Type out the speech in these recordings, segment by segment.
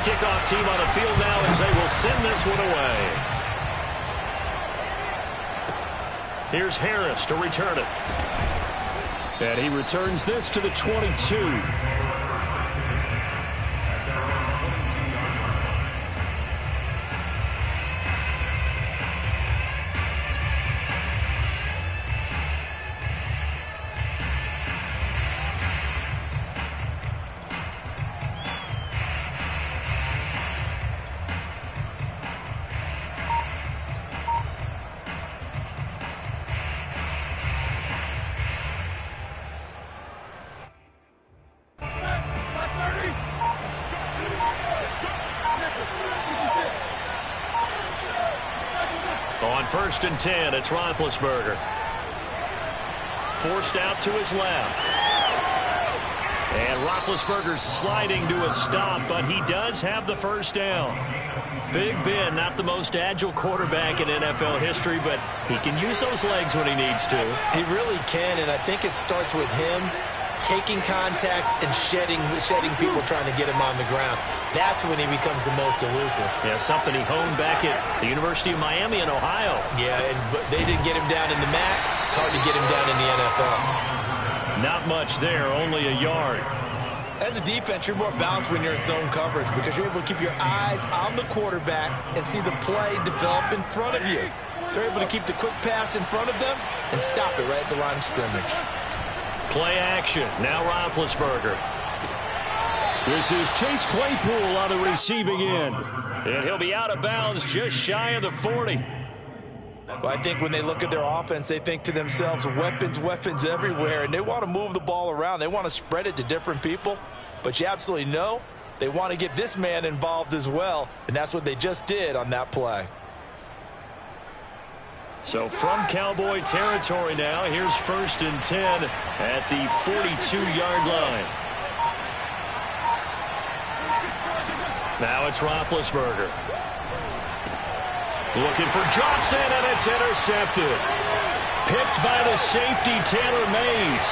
kickoff team on the field now as they will send this one away. Here's Harris to return it. And he returns this to the 22. On 1st and 10, it's Roethlisberger. Forced out to his left. And Roethlisberger's sliding to a stop, but he does have the first down. Big Ben, not the most agile quarterback in NFL history, but he can use those legs when he needs to. He really can, and I think it starts with him taking contact and shedding people trying to get him on the ground. That's when he becomes the most elusive. Yeah, something he honed back at the University of Miami in Ohio. Yeah, but they didn't get him down in the MAC. It's hard to get him down in the NFL. Not much there, only a yard. As a defense, you're more balanced when you're in zone coverage because you're able to keep your eyes on the quarterback and see the play develop in front of you. They're able to keep the quick pass in front of them and stop it right at the line of scrimmage. Play action. Now Roethlisberger. This is Chase Claypool on the receiving end. And he'll be out of bounds just shy of the 40. Well, I think when they look at their offense, they think to themselves, weapons, weapons everywhere. And they want to move the ball around. They want to spread it to different people. But you absolutely know they want to get this man involved as well. And that's what they just did on that play. So from Cowboy territory now, here's 1st and 10 at the 42-yard line. Now it's Roethlisberger. Looking for Johnson, and it's intercepted. Picked by the safety, Taylor Mays.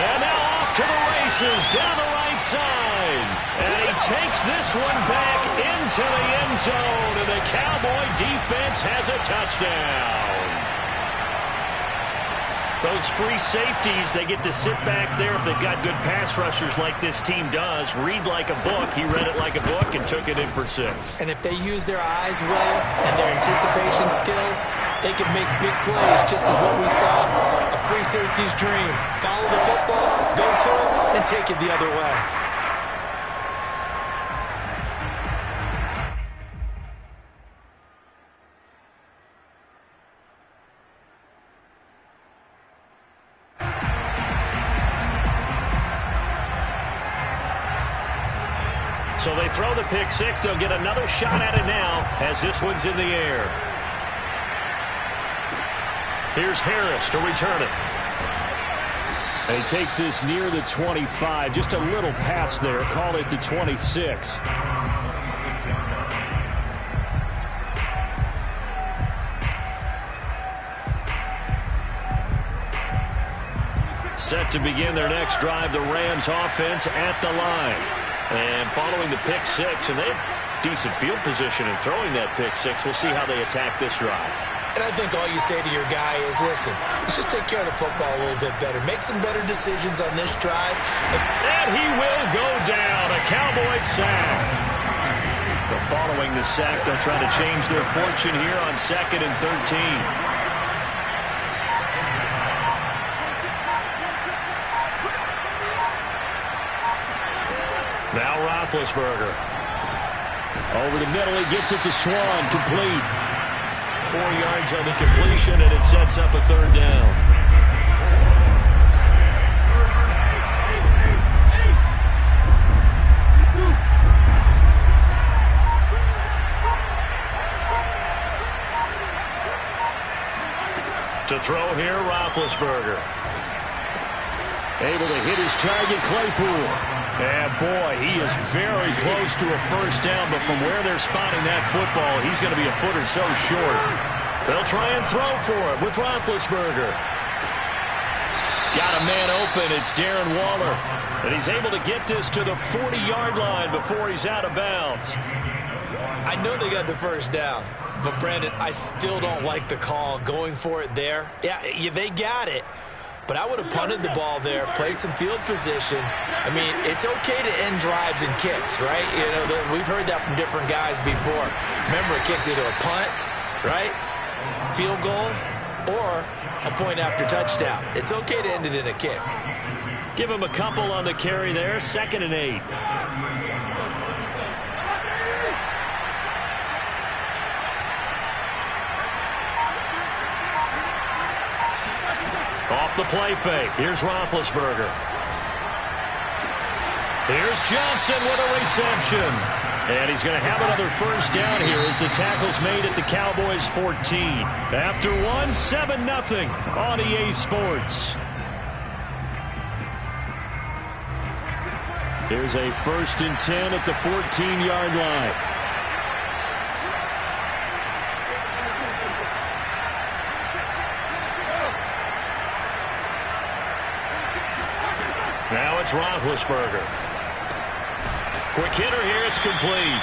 And now off to the races, down the right side. And he takes this one back into the end zone, and the Cowboy defense has a touchdown. Those free safeties, they get to sit back there if they've got good pass rushers like this team does. Read like a book. He read it like a book and took it in for 6. And if they use their eyes well and their anticipation skills, they can make big plays, just as what we saw. A free safety's dream. Follow the football, go to it, and take it the other way. So they throw the pick 6. They'll get another shot at it now as this one's in the air. Here's Harris to return it. And he takes this near the 25. Just a little pass there. Call it the 26. Set to begin their next drive, the Rams offense at the line. And following the pick 6, and they have decent field position in throwing that pick 6. We'll see how they attack this drive. And I think all you say to your guy is, listen, let's just take care of the football a little bit better. Make some better decisions on this drive. And he will go down. A Cowboy sack. But following the sack, they'll try to change their fortune here on 2nd and 13. Now Roethlisberger. Over the middle, he gets it to Swan, complete. 4 yards on the completion, and it sets up a 3rd down. To throw here, Roethlisberger. Able to hit his target, Claypool. And boy, he is very close to a 1st down, but from where they're spotting that football, he's going to be a foot or so short. They'll try and throw for it with Roethlisberger. Got a man open. It's Darren Waller. And he's able to get this to the 40-yard line before he's out of bounds. I know they got the first down, but Brandon, I still don't like the call going for it there. Yeah, they got it. But I would have punted the ball there, played some field position. I mean, it's okay to end drives and kicks, right? You know, we've heard that from different guys before. Remember, a kick's either a punt, right, field goal, or a point after touchdown. It's okay to end it in a kick. Give him a couple on the carry there, 2nd and 8. Off the play fake. Here's Roethlisberger. Here's Johnson with a reception. And he's going to have another first down here as the tackle's made at the Cowboys 14. After one, 7-0 on EA Sports. Here's a 1st and 10 at the 14-yard line. Now it's Roethlisberger. Quick hitter here. It's complete.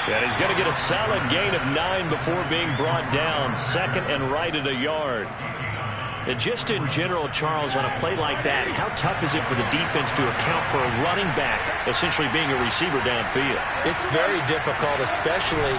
And he's going to get a solid gain of 9 before being brought down. 2nd and right at a yard. And just in general, Charles, on a play like that, how tough is it for the defense to account for a running back essentially being a receiver downfield? It's very difficult, especially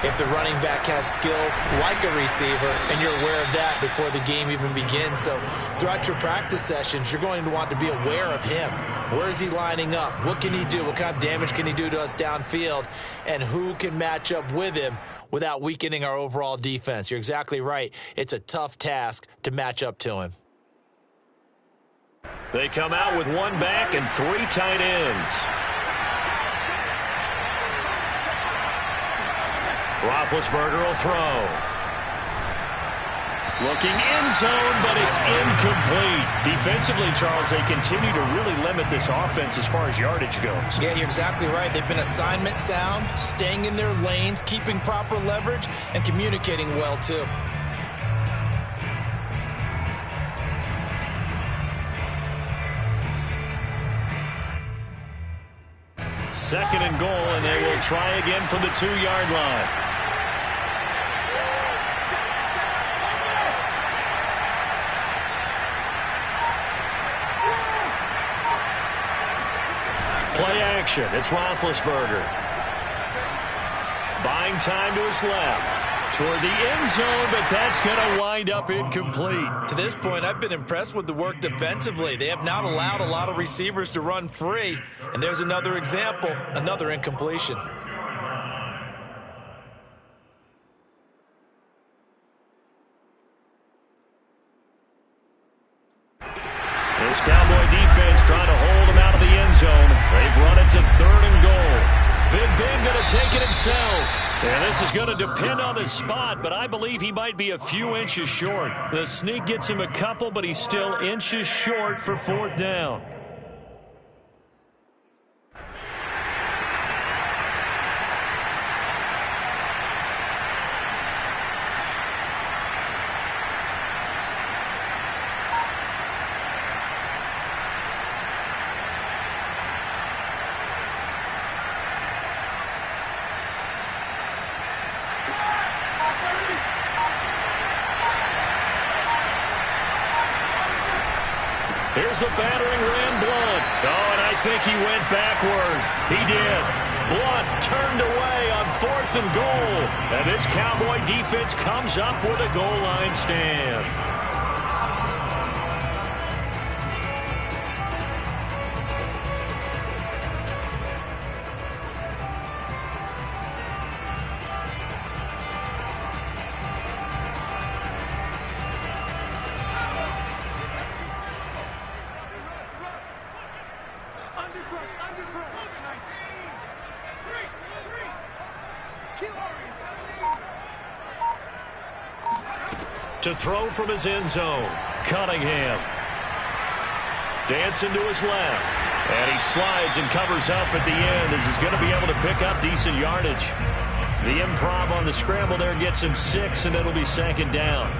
if the running back has skills like a receiver, and you're aware of that before the game even begins. So throughout your practice sessions, you're going to want to be aware of him. Where is he lining up? What can he do? What kind of damage can he do to us downfield? And who can match up with him without weakening our overall defense? You're exactly right. It's a tough task to match up to him. They come out with one back and 3 tight ends. Roethlisberger will throw. Looking end zone, but it's incomplete. Defensively, Charles, they continue to really limit this offense as far as yardage goes. Yeah, you're exactly right. They've been assignment sound, staying in their lanes, keeping proper leverage, and communicating well, too. Second and goal, and they will try again from the 2-yard line. Play action. It's Roethlisberger. Buying time to his left. Toward the end zone, but that's going to wind up incomplete. To this point, I've been impressed with the work defensively. They have not allowed a lot of receivers to run free. And there's another example, another incompletion. This Cowboy defense trying to hold him out of the end zone. They've run it to 3rd and goal. Big Ben going to take it himself. And this is going to depend on the spot, but I believe he might be a few inches short. The sneak gets him a couple, but he's still inches short for 4th down. Here's the battering Ram Blunt. Oh, and I think he went backward. He did. Blunt turned away on 4th and goal. And this Cowboy defense comes up with a goal line stand. To throw from his end zone, Cunningham. Dancing to his left. And he slides and covers up at the end as he's going to be able to pick up decent yardage. The improv on the scramble there gets him 6, and it'll be 2nd down.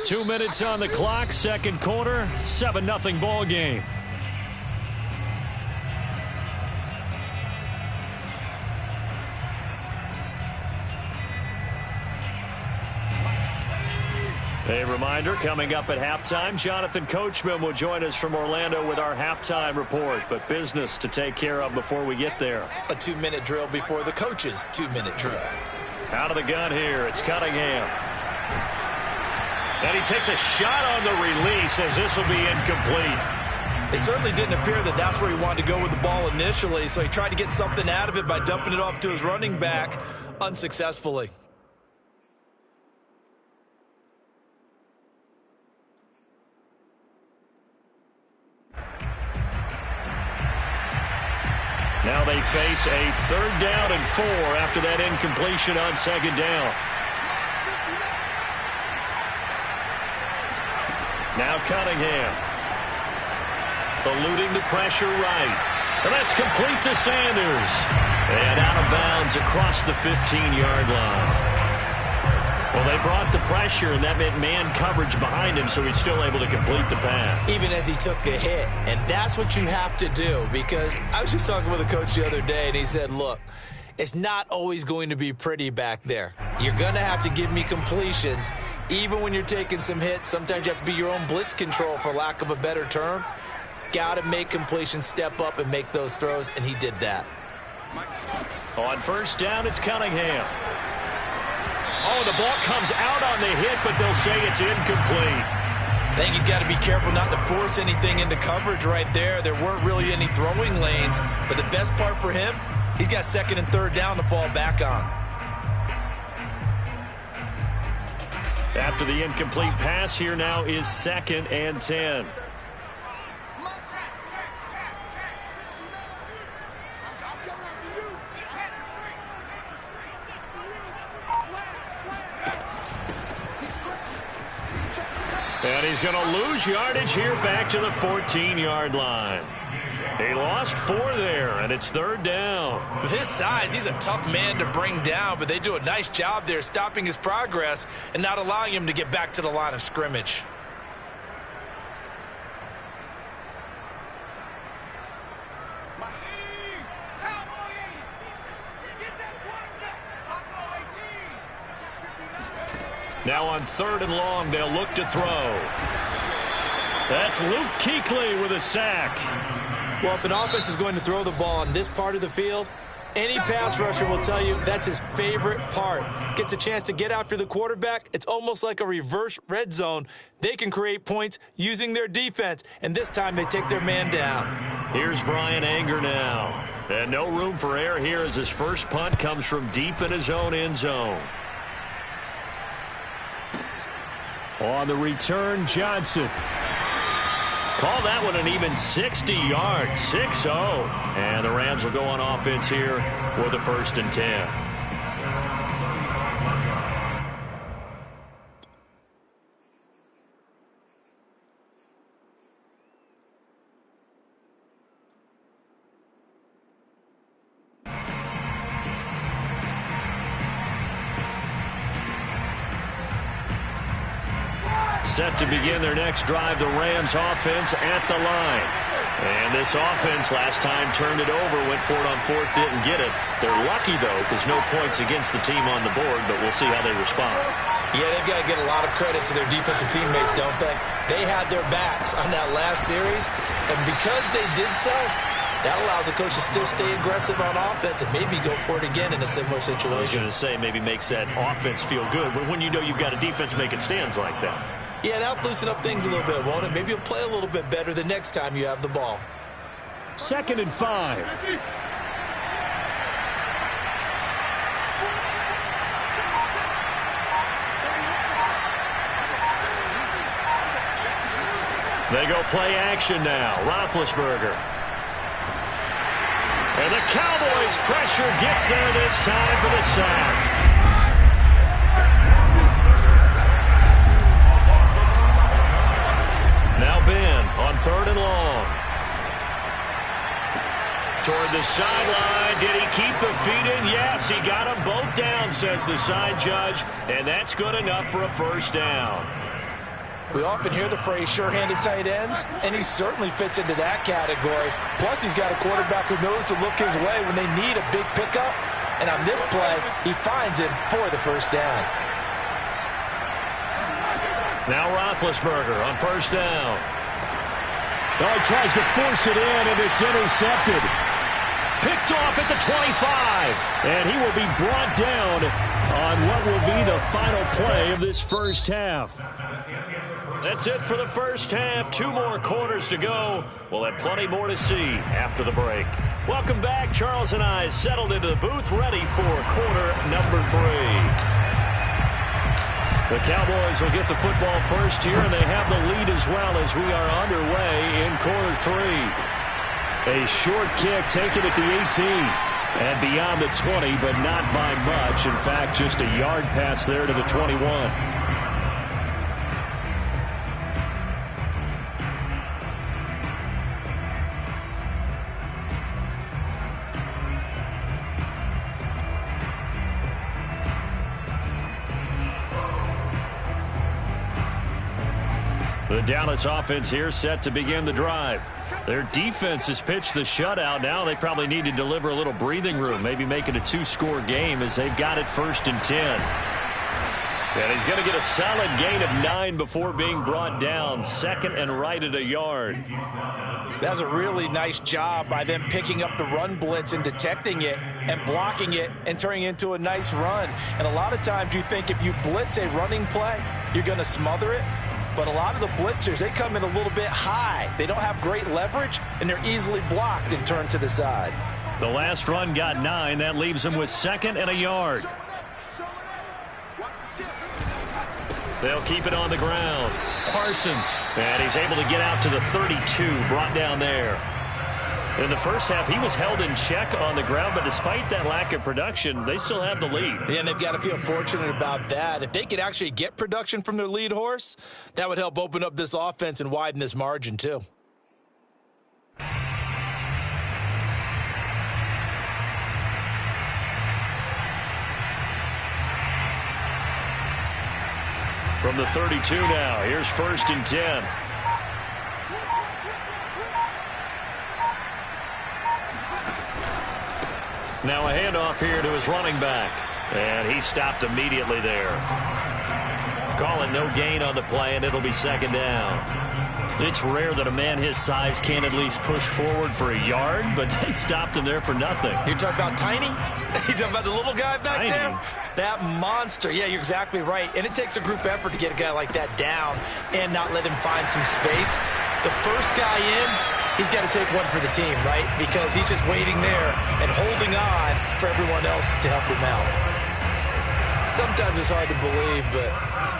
2 minutes on the clock, second quarter, 7-0 ball game. A reminder, coming up at halftime, Jonathan Coachman will join us from Orlando with our halftime report. But business to take care of before we get there. A 2-minute drill before the coach's 2-minute drill. Out of the gun here, it's Cunningham. And he takes a shot on the release as this will be incomplete. It certainly didn't appear that that's where he wanted to go with the ball initially, so he tried to get something out of it by dumping it off to his running back unsuccessfully. Now they face a 3rd down and 4 after that incompletion on 2nd down. Now Cunningham. Eluding the pressure right. And that's complete to Sanders. And out of bounds across the 15-yard line. Well, they brought the pressure, and that meant man coverage behind him, so he's still able to complete the pass. Even as he took the hit. And that's what you have to do, because I was just talking with a coach the other day, and he said, look, it's not always going to be pretty back there. You're going to have to give me completions. Even when you're taking some hits, sometimes you have to be your own blitz control, for lack of a better term. Got to make completions, step up, and make those throws, and he did that. On 1st down, it's Cunningham. Oh, the ball comes out on the hit, but they'll say it's incomplete. I think he's got to be careful not to force anything into coverage right there. There weren't really any throwing lanes, but the best part for him, he's got 2nd and 3rd down to fall back on. After the incomplete pass, here now is 2nd and 10. And he's going to lose yardage here back to the 14-yard line. He lost 4 there, and it's 3rd down. With his size, he's a tough man to bring down, but they do a nice job there stopping his progress and not allowing him to get back to the line of scrimmage. Now on 3rd and long, they'll look to throw. That's Luke Kuechly with a sack. Well, if an offense is going to throw the ball on this part of the field, any pass rusher will tell you that's his favorite part. Gets a chance to get after the quarterback. It's almost like a reverse red zone. They can create points using their defense, and this time they take their man down. Here's Brian Anger now. And no room for error here as his first punt comes from deep in his own end zone. On the return, Johnson. Call that one an even 60 yards, 6-0. And the Rams will go on offense here for the 1st and 10. Set to begin their next drive, the Rams offense at the line. And this offense last time turned it over, went for it on 4th, didn't get it. They're lucky, though, because no points against the team on the board, but we'll see how they respond. Yeah, they've got to get a lot of credit to their defensive teammates, don't they? They had their backs on that last series, and because they did so, that allows the coach to still stay aggressive on offense and maybe go for it again in a similar situation. I was going to say maybe makes that offense feel good, but when you know you've got a defense making stands like that. Yeah, and that'll loosen up things a little bit, won't it? Maybe you'll play a little bit better the next time you have the ball. 2nd and 5. They go play action now. Roethlisberger. And the Cowboys' pressure gets there this time for the sack. Now Ben on 3rd and long. Toward the sideline. Did he keep the feet in? Yes, he got them both down, says the side judge. And that's good enough for a 1st down. We often hear the phrase sure-handed tight ends, and he certainly fits into that category. Plus, he's got a quarterback who knows to look his way when they need a big pickup. And on this play, he finds him for the first down. Now Roethlisberger on first down. Oh, he tries to force it in, and it's intercepted. Picked off at the 25. And he will be brought down on what will be the final play of this first half. That's it for the first half. 2 more quarters to go. We'll have plenty more to see after the break. Welcome back. Charles and I settled into the booth, ready for quarter number 3. The Cowboys will get the football first here, and they have the lead as well as we are underway in quarter 3. A short kick taken at the 18 and beyond the 20, but not by much. In fact, just a yard pass there to the 21. The Dallas offense here set to begin the drive. Their defense has pitched the shutout. Now they probably need to deliver a little breathing room, maybe make it a 2-score game as they've got it 1st and 10. And he's going to get a solid gain of 9 before being brought down. 2nd and right at a yard. That's a really nice job by them picking up the run blitz and detecting it and blocking it and turning it into a nice run. And a lot of times you think if you blitz a running play, you're going to smother it. But a lot of the blitzers, they come in a little bit high. They don't have great leverage, and they're easily blocked and turned to the side. The last run got 9. That leaves them with 2nd and a yard. They'll keep it on the ground. Parsons, and he's able to get out to the 32, brought down there. In the first half, he was held in check on the ground, but despite that lack of production, they still have the lead. Yeah, and they've got to feel fortunate about that. If they could actually get production from their lead horse, that would help open up this offense and widen this margin too. From the 32 now, here's 1st and 10. Now a handoff here to his running back. And he stopped immediately there. Call it no gain on the play, and it'll be 2nd down. It's rare that a man his size can't at least push forward for a yard, but they stopped him there for nothing. You're talking about Tiny? You're talking about the little guy back Tiny. there? That monster. Yeah, you're exactly right. And it takes a group effort to get a guy like that down and not let him find some space. The first guy in, he's got to take one for the team, right? Because he's just waiting there and holding on for everyone else to help him out. Sometimes it's hard to believe, but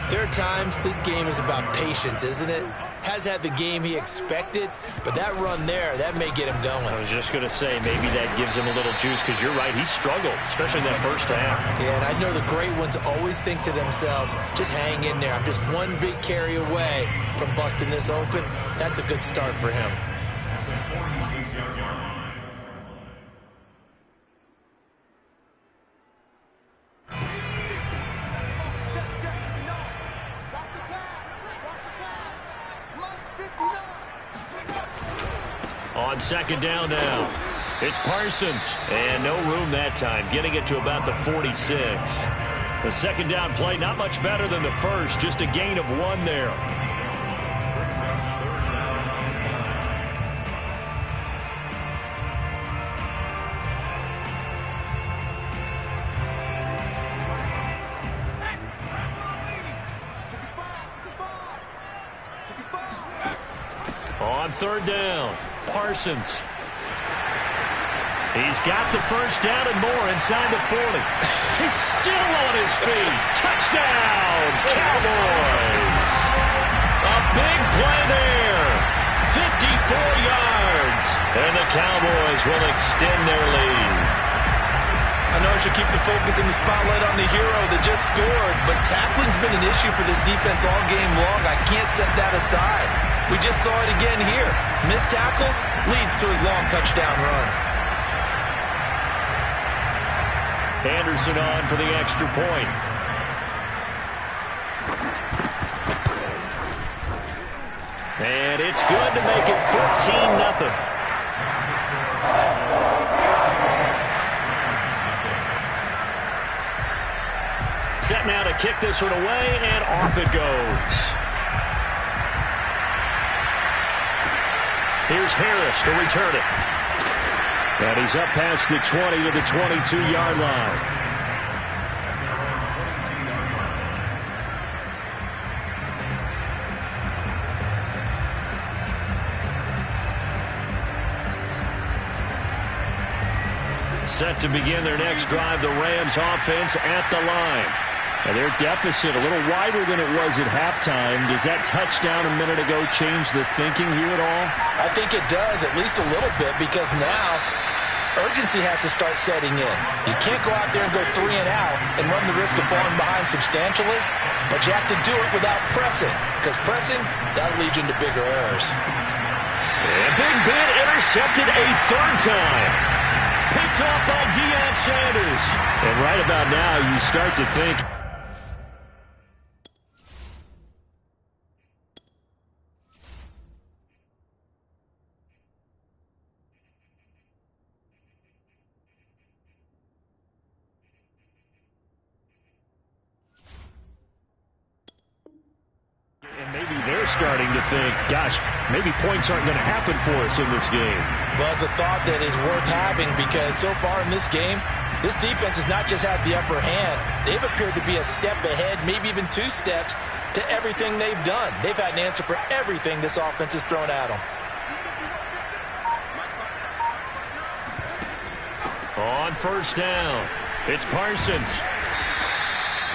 there are times this game is about patience, isn't it? Has had the game he expected, but that run there, that may get him going. I was just going to say, maybe that gives him a little juice, because you're right, he struggled, especially in that first half. Yeah, and I know the great ones always think to themselves, just hang in there. I'm just one big carry away from busting this open. That's a good start for him. On 2nd down now, it's Parsons, and no room that time, getting it to about the 46. The 2nd down play, not much better than the first, just a gain of 1 there. On 3rd down, Parsons. He's got the first down and more inside the 40. He's still on his feet. Touchdown, Cowboys. A big play there. 54 yards. And the Cowboys will extend their lead. I know I should keep the focus and the spotlight on the hero that just scored, but tackling's been an issue for this defense all game long. I can't set that aside. We just saw it again here. Missed tackles leads to his long touchdown run. Anderson on for the extra point. And it's good to make it 14-0. Set now to kick this one away, and off it goes. Here's Harris to return it. And he's up past the 20 to the 22-yard line. Set to begin their next drive, the Rams offense at the line. And their deficit a little wider than it was at halftime. Does that touchdown a minute ago change the thinking here at all? I think it does, at least a little bit, because now urgency has to start setting in. You can't go out there and go 3 and out and run the risk of falling behind substantially, but you have to do it without pressing, because pressing, that'll lead you into bigger errors. And Big Ben intercepted a third time. Picked off by Deion Sanders. And right about now, you start to think, starting to think, gosh, maybe points aren't going to happen for us in this game. Well, it's a thought that is worth having, because so far in this game, this defense has not just had the upper hand. They've appeared to be a step ahead, maybe even 2 steps, to everything they've done. They've had an answer for everything this offense has thrown at them. On first down, it's Parsons.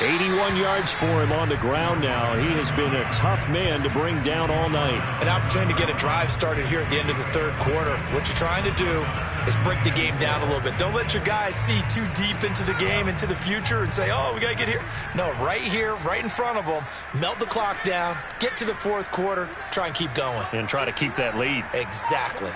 81 yards for him on the ground now. He has been a tough man to bring down all night. An opportunity to get a drive started here at the end of the third quarter. What you're trying to do is break the game down a little bit. Don't let your guys see too deep into the game, into the future, and say, oh, we got to get here. No, right here, right in front of them, melt the clock down, get to the fourth quarter, try and keep going. And try to keep that lead. Exactly.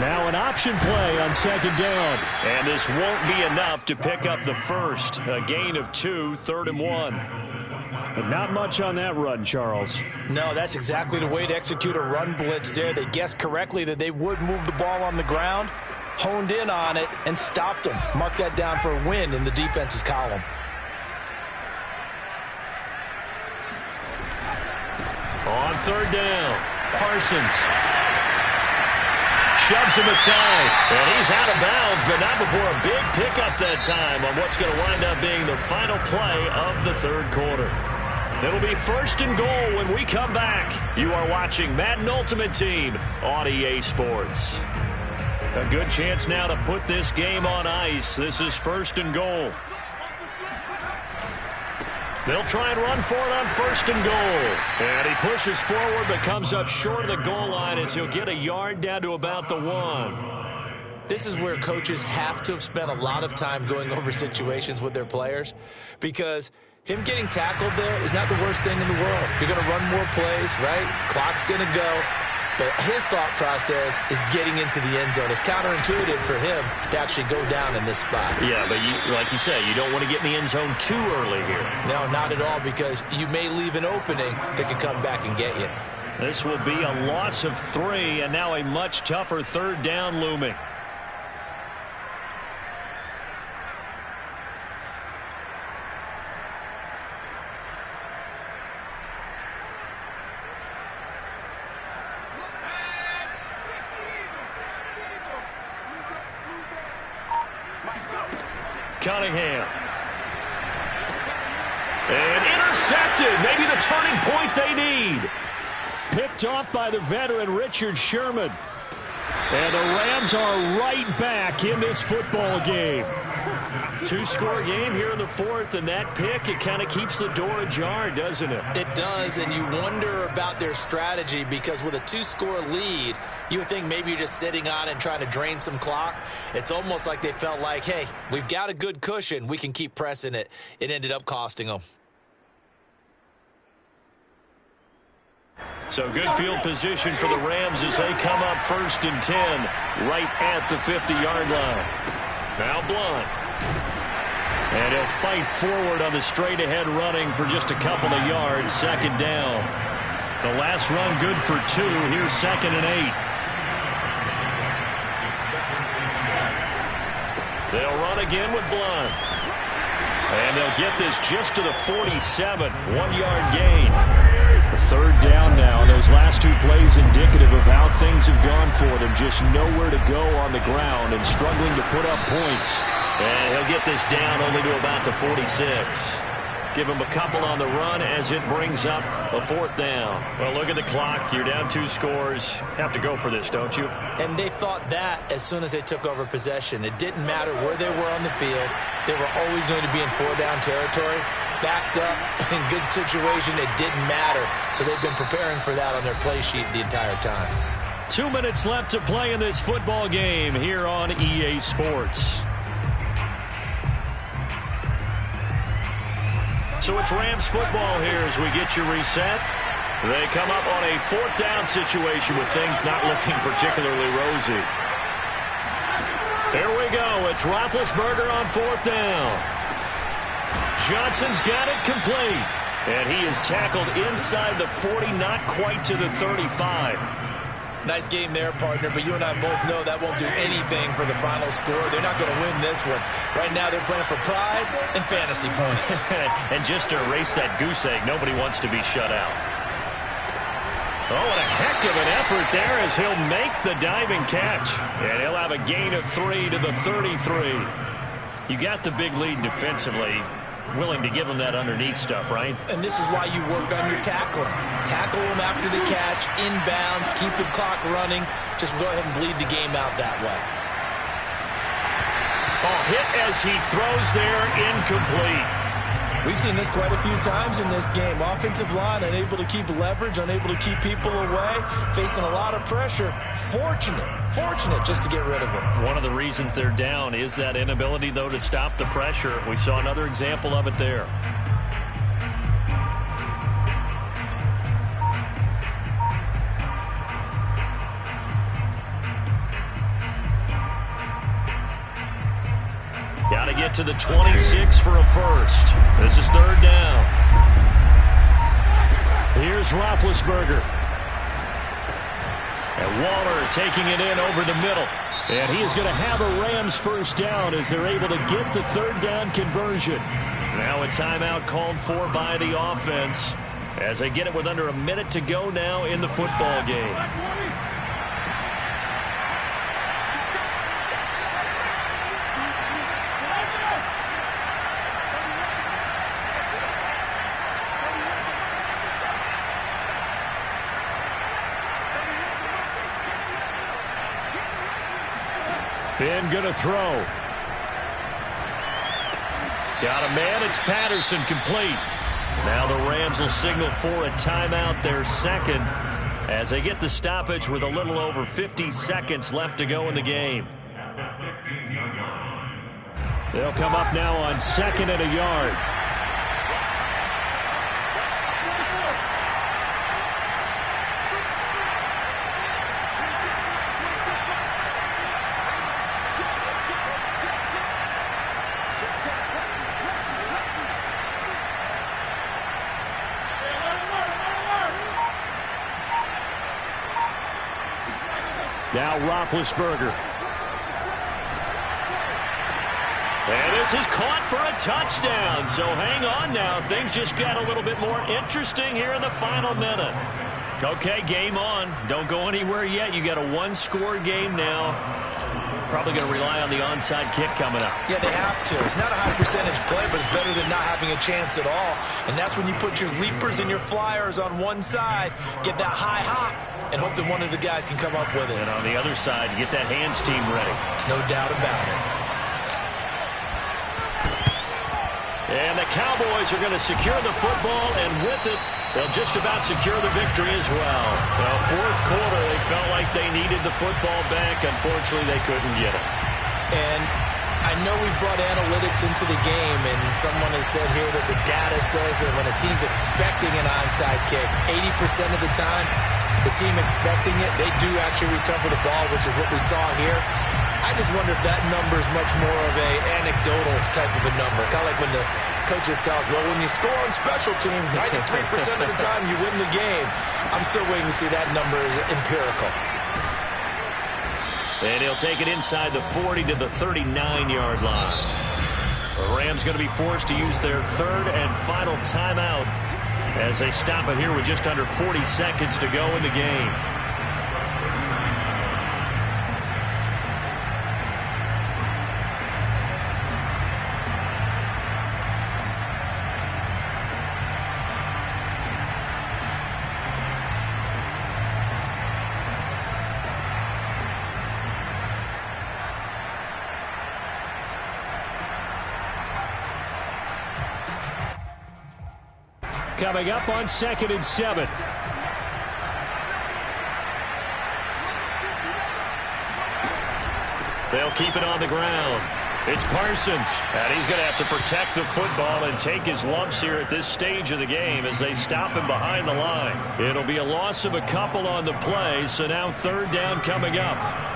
Now an option play on second down. And this won't be enough to pick up the first. A gain of 2, 3rd and 1. But not much on that run, Charles. No, that's exactly the way to execute a run blitz there. They guessed correctly that they would move the ball on the ground, honed in on it, and stopped them. Mark that down for a win in the defense's column. On third down, Parsons shoves him aside, and he's out of bounds, but not before a big pickup that time on what's going to wind up being the final play of the third quarter. It'll be 1st and goal when we come back. You are watching Madden Ultimate Team on EA Sports. A good chance now to put this game on ice. This is 1st and goal. They'll try and run for it on 1st and goal. And he pushes forward but comes up short of the goal line as he'll get a yard down to about the 1. This is where coaches have to have spent a lot of time going over situations with their players, because him getting tackled there is not the worst thing in the world. You're going to run more plays, right? Clock's going to go. But his thought process is getting into the end zone. It's counterintuitive for him to actually go down in this spot. Yeah, but like you say, you don't want to get in the end zone too early here. No, not at all, because you may leave an opening that can come back and get you. This will be a loss of 3, and now a much tougher 3rd down looming. Cunningham. And intercepted. Maybe the turning point they need. Picked off by the veteran Richard Sherman. And the Rams are right back in this football game. 2-score game here in the 4th, and that pick, it kind of keeps the door ajar, doesn't it? It does, and you wonder about their strategy, because with a 2-score lead, you would think maybe you're just sitting on and trying to drain some clock. It's almost like they felt like, hey, we've got a good cushion. We can keep pressing it. It ended up costing them. So good field position for the Rams as they come up 1st and 10 right at the 50-yard line. Now Blunt. And he'll fight forward on the straight-ahead running for just a couple of yards. Second down. The last run good for 2. Here's 2nd and 8. They'll run again with Blunt. And they'll get this just to the 47. 1-yard gain. Third down now. Those last 2 plays indicative of how things have gone for them. Just nowhere to go on the ground and struggling to put up points. And he'll get this down only to about the 46. Give him a couple on the run as it brings up a 4th down. Well, look at the clock. You're down 2 scores. Have to go for this, don't you? And they thought that as soon as they took over possession. It didn't matter where they were on the field. They were always going to be in 4-down territory. Backed up, in good situation, it didn't matter. So they've been preparing for that on their play sheet the entire time. 2 minutes left to play in this football game here on EA Sports. So it's Rams football here as we get you reset. They come up on a 4th down situation with things not looking particularly rosy. Here we go. It's Roethlisberger on 4th down. Johnson's got it complete. And he is tackled inside the 40, not quite to the 35. Nice game there, partner, but you and I both know that won't do anything for the final score. They're not going to win this one. Right now they're playing for pride and fantasy points. And just to erase that goose egg, nobody wants to be shut out. Oh, and a heck of an effort there as he'll make the diving catch. And he'll have a gain of 3 to the 33. You got the big lead defensively. Willing to give them that underneath stuff, right? And this is why you work on your tackling. Tackle them after the catch, inbounds, keep the clock running. Just go ahead and bleed the game out that way. Oh, hit as he throws there, incomplete. We've seen this quite a few times in this game. Offensive line unable to keep leverage, unable to keep people away, facing a lot of pressure. Fortunate just to get rid of it. One of the reasons they're down is that inability, though, to stop the pressure. We saw another example of it there. Got to get to the 26 for a first. This is 3rd down. Here's Roethlisberger. And Waller taking it in over the middle. And he is going to have a Rams first down as they're able to get the 3rd down conversion. Now a timeout called for by the offense as they get it with under a minute to go now in the football game. Ben going to throw. Got a man. It's Patterson, complete. Now the Rams will signal for a timeout, their 2nd, as they get the stoppage with a little over 50 seconds left to go in the game. They'll come up now on 2nd and a yard. Now Roethlisberger. And this is caught for a touchdown. So hang on now. Things just got a little bit more interesting here in the final minute. Okay, game on. Don't go anywhere yet. You got a 1-score game now. Probably going to rely on the onside kick coming up. Yeah, they have to. It's not a high percentage play, but it's better than not having a chance at all. And that's when you put your leapers and your flyers on one side, get that high hop, and hope that one of the guys can come up with it. And on the other side, get that hands team ready. No doubt about it. And the Cowboys are going to secure the football, and with it, they'll just about secure the victory as well. Well, 4th quarter, they felt like they needed the football back. Unfortunately, they couldn't get it. And I know we brought analytics into the game, and someone has said here that the data says that when a team's expecting an onside kick, 80% of the time, the team expecting it, they do actually recover the ball, which is what we saw here. I just wonder if that number is much more of a anecdotal type of a number. Kind of like when the coaches tell us, well, when you score on special teams, 93% of the time you win the game. I'm still waiting to see that number as empirical. And he'll take it inside the 40 to the 39-yard line. The Rams going to be forced to use their third and final timeout as they stop it here with just under 40 seconds to go in the game. Coming up on 2nd and 7. They'll keep it on the ground. It's Parsons, and he's going to have to protect the football and take his lumps here at this stage of the game as they stop him behind the line. It'll be a loss of a couple on the play, so now 3rd down coming up.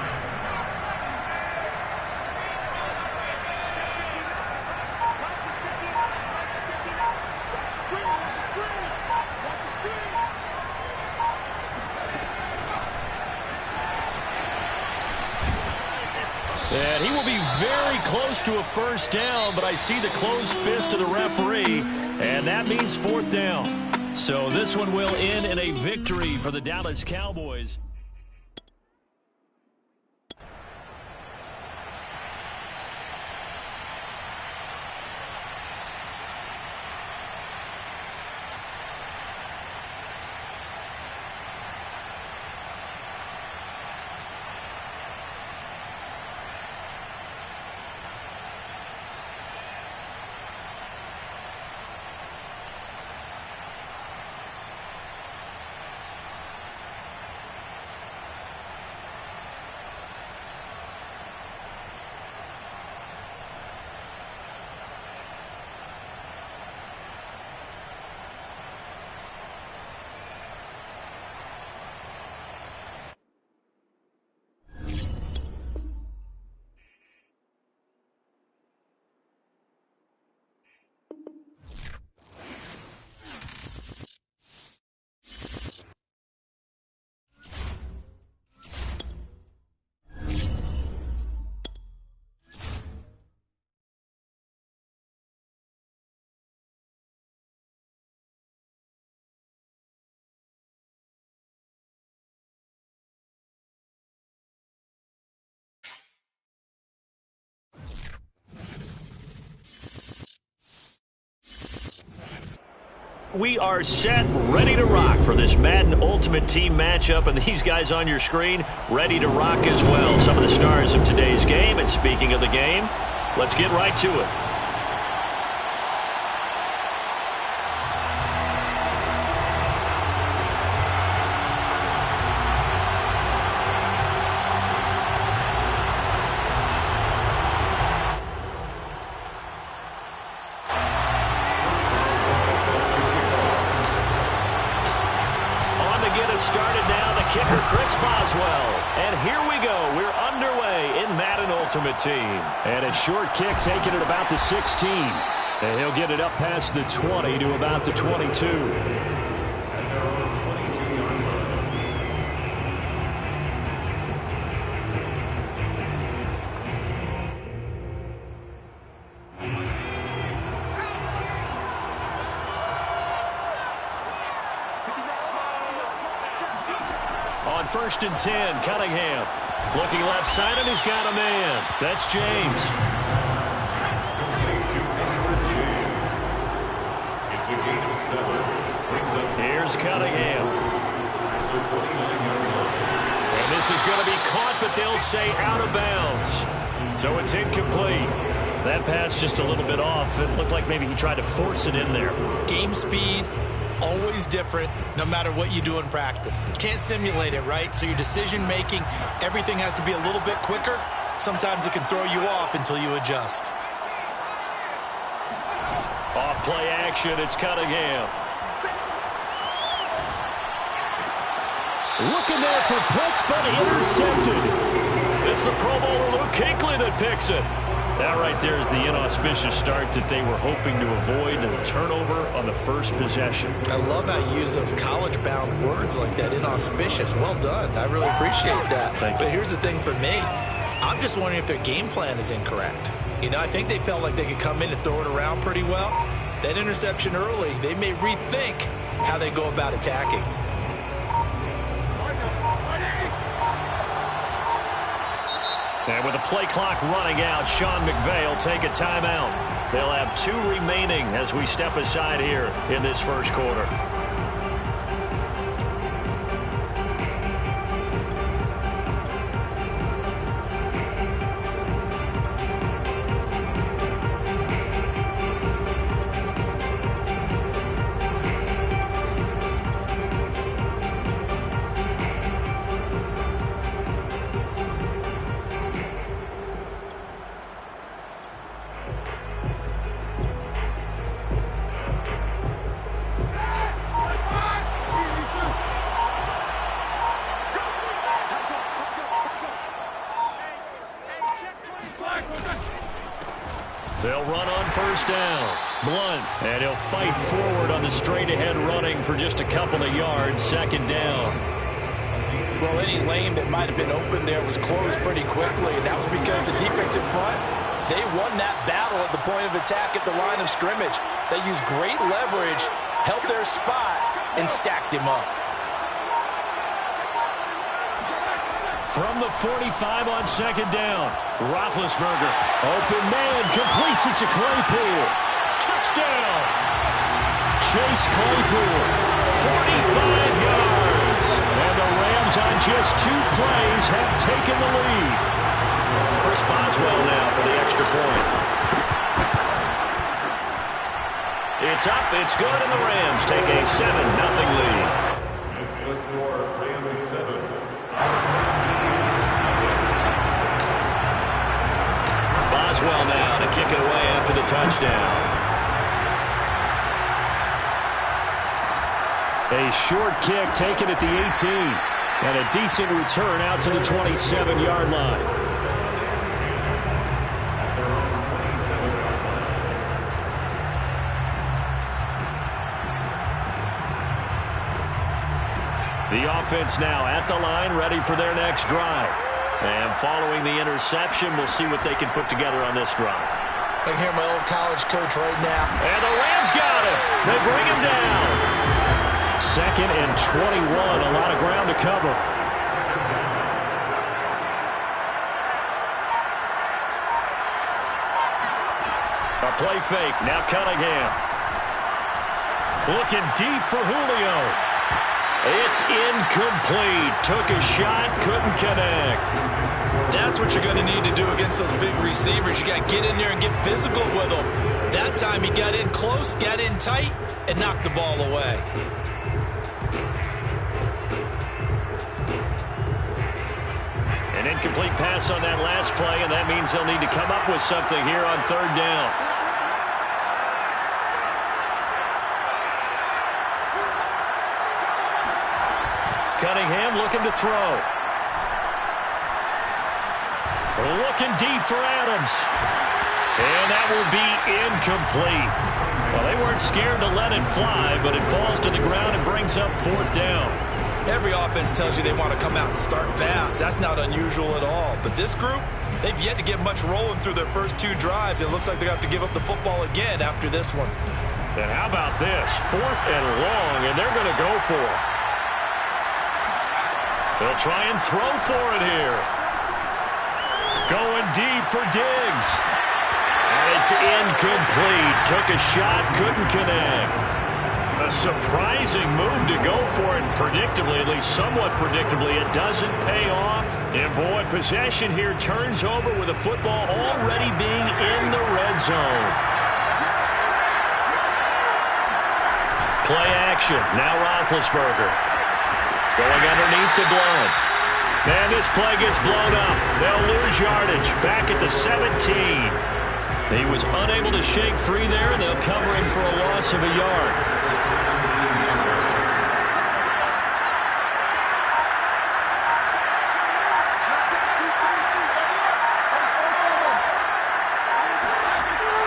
And he will be very close to a 1st down, but I see the closed fist of the referee, and that means 4th down. So this one will end in a victory for the Dallas Cowboys. We are set, ready to rock for this Madden Ultimate Team matchup, and these guys on your screen ready to rock as well. Some of the stars of today's game, and speaking of the game, let's get right to it. Started now, the kicker, Chris Boswell. And here we go. We're underway in Madden Ultimate Team. And a short kick taken at about the 16. And he'll get it up past the 20 to about the 22. On 1st and 10, Cunningham. Looking left side, and he's got a man. That's James. Here's Cunningham. And this is going to be caught, but they'll say out of bounds. So it's incomplete. That pass just a little bit off. It looked like maybe he tried to force it in there. Game speed, always different, no matter what you do in practice. You can't simulate it, right? So your decision-making, everything has to be a little bit quicker. Sometimes it can throw you off until you adjust. Off play action, it's Cunningham. Looking there for Pitts, but intercepted. It's the Pro Bowler Luke Kuechly that picks it. That right there is the inauspicious start that they were hoping to avoid, and a turnover on the first possession. I love how you use those college-bound words like that, inauspicious. Well done. I really appreciate that. But here's the thing for me. I'm just wondering if their game plan is incorrect. You know, I think they felt like they could come in and throw it around pretty well. That interception early, they may rethink how they go about attacking. And with the play clock running out, Sean McVay will take a timeout. They'll have 2 remaining as we step aside here in this first quarter. They'll run on first down. Blunt, and he'll fight forward on the straight-ahead running for just a couple of yards. Second down. Well, any lane that might have been open there was closed pretty quickly, and that was because the defense in front, they won that battle at the point of attack at the line of scrimmage. They used great leverage, helped their spot, and stacked him up. From the 45 on second down, Roethlisberger, open man, completes it to Claypool. Touchdown! Chase Claypool, 45 yards. And the Rams on just 2 plays have taken the lead. Chris Boswell now for the extra point. It's up, it's good, and the Rams take a 7-0 lead. It's the score, Rams 7. Boswell now to kick it away after the touchdown. A short kick taken at the 18. And a decent return out to the 27-yard line. The offense now at the line, ready for their next drive. And following the interception, we'll see what they can put together on this drive. I can hear my old college coach right now. And the Rams got him. They bring him down. 2nd and 21, a lot of ground to cover. A play fake, now Cunningham. Looking deep for Julio. It's incomplete. Took a shot, couldn't connect. That's what you're going to need to do against those big receivers. You got to get in there and get physical with them. That time he got in close, got in tight, and knocked the ball away. An incomplete pass on that last play, and that means they'll need to come up with something here on third down. Cunningham looking to throw. Looking deep for Adams. And that will be incomplete. Well, they weren't scared to let it fly, but it falls to the ground and brings up 4th down. Every offense tells you they want to come out and start fast. That's not unusual at all. But this group, they've yet to get much rolling through their first 2 drives. It looks like they're going to have to give up the football again after this one. And how about this? 4th and long, and they're going to go for it. They'll try and throw for it here. Going deep for Diggs. And it's incomplete. Took a shot, couldn't connect. A surprising move to go for it, predictably, at least somewhat predictably, it doesn't pay off. And boy, possession here turns over with the football already being in the red zone. Play action, now Roethlisberger. Going underneath to Blunt. And this play gets blown up. They'll lose yardage back at the 17. He was unable to shake free there, and they'll cover him for a loss of a yard.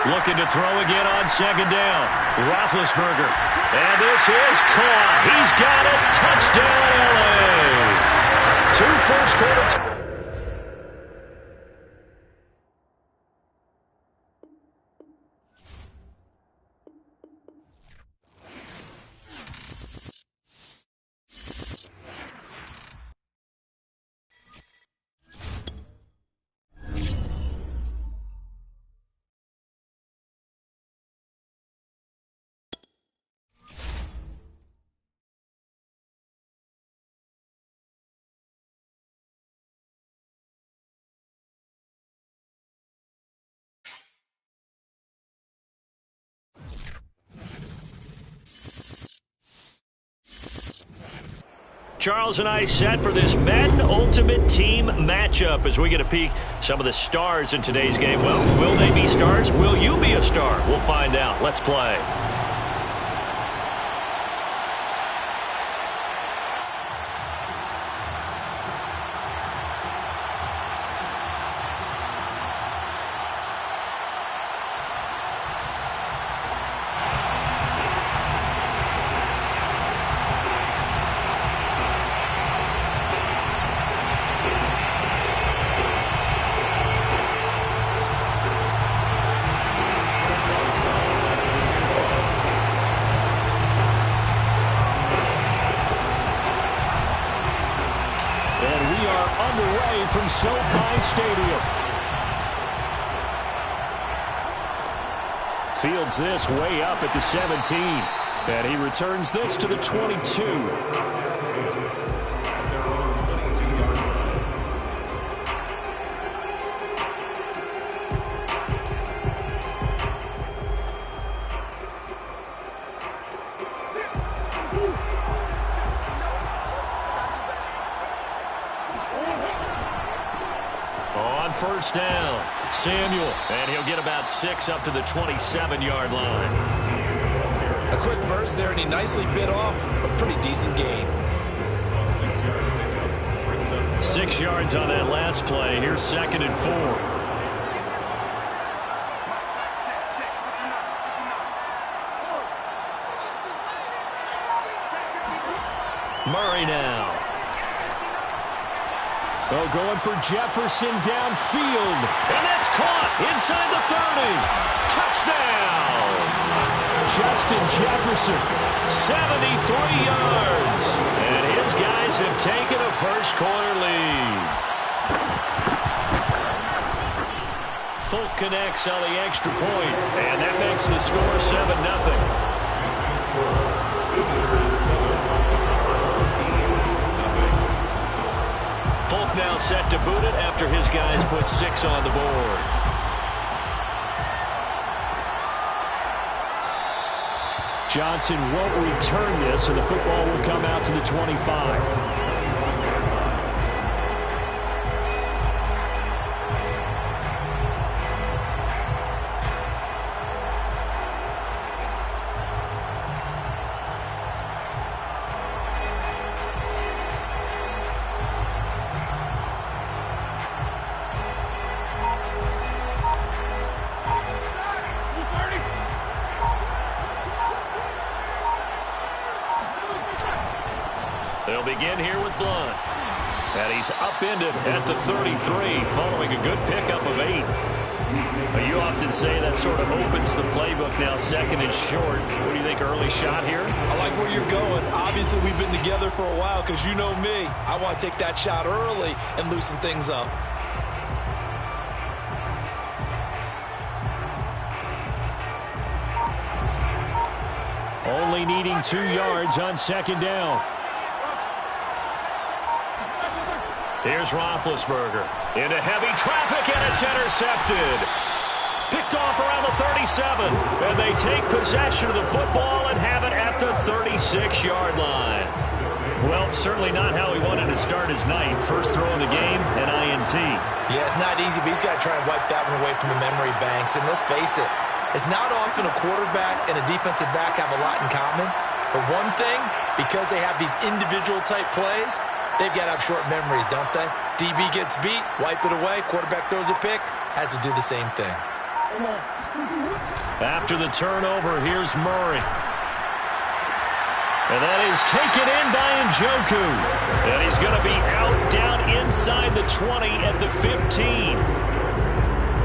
Looking to throw again on second down. Roethlisberger. And this is caught. He's got it. Touchdown, L.A. 2 first-quarter. Charles and I set for this Madden Ultimate Team matchup as we get a peek some of the stars in today's game. Well, will they be stars? Will you be a star? We'll find out. Let's play. Underway from SoFi Stadium. Fields this way up at the 17. And he returns this to the 22. First down, Samuel, and he'll get about 6 up to the 27-yard line. A quick burst there, and he nicely bit off a pretty decent gain. 6 yards on that last play. Here's 2nd and 4. Murray now. Oh, going for Jefferson downfield. And that's caught inside the 30. Touchdown! Justin Jefferson, 73 yards. And his guys have taken a first-quarter lead. Folk connects on the extra point, and that makes the score 7-0. Folk now set to boot it after his guys put 6 on the board. Johnson won't return this, and the football will come out to the 25. They'll begin here with Blunt. And he's upended at the 33 following a good pickup of 8. You often say that sort of opens the playbook now, 2nd and short. What do you think, early shot here? I like where you're going. Obviously, we've been together for a while because you know me. I want to take that shot early and loosen things up. Only needing 2 yards on 2nd down. Here's Roethlisberger into heavy traffic, and it's intercepted. Picked off around the 37, and they take possession of the football and have it at the 36-yard line. Well, certainly not how he wanted to start his night. First throw of the game, an INT. Yeah, it's not easy, but he's got to try and wipe that one away from the memory banks. And let's face it, it's not often a quarterback and a defensive back have a lot in common. But one thing, because they have these individual-type plays, they've got to have short memories, don't they? DB gets beat, wipe it away, quarterback throws a pick, has to do the same thing. After the turnover, here's Murray. And that is taken in by Njoku. And he's going to be out down inside the 20 at the 15.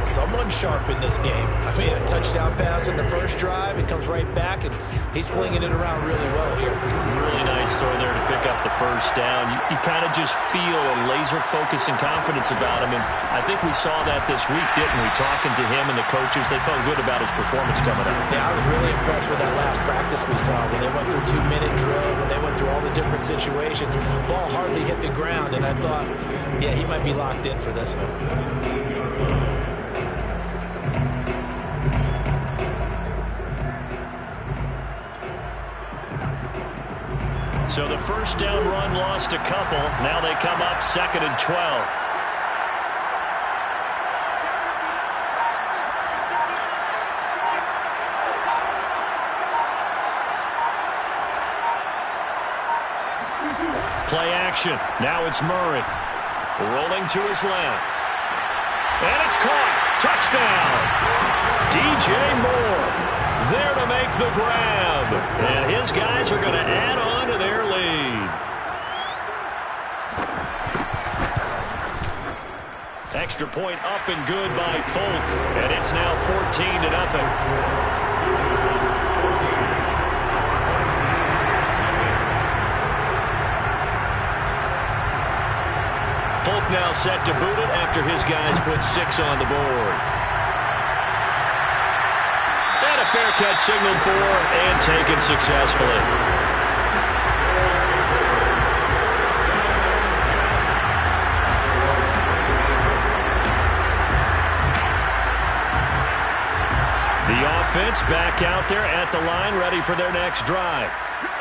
Someone sharp in this game. I mean, a touchdown pass in the first drive. He comes right back, and he's flinging it around really well here. Really nice throw there to pick up the first down. You kind of just feel a laser focus and confidence about him, and I think we saw that this week, didn't we? Talking to him and the coaches, they felt good about his performance coming up. Yeah, I was really impressed with that last practice we saw when they went through 2-minute drill, when they went through all the different situations. Ball hardly hit the ground, and I thought, yeah, he might be locked in for this one. So the first down run lost a couple. Now they come up 2nd and 12. Play action. Now it's Murray. Rolling to his left. And it's caught. Touchdown. DJ Moore there to make the grab. And his guys are going to add on to their lead. Extra point up and good by Folk. And it's now 14-0. Folk now set to boot it after his guys put 6 on the board. And a fair catch signaled for and taken successfully. The offense back out there at the line, ready for their next drive.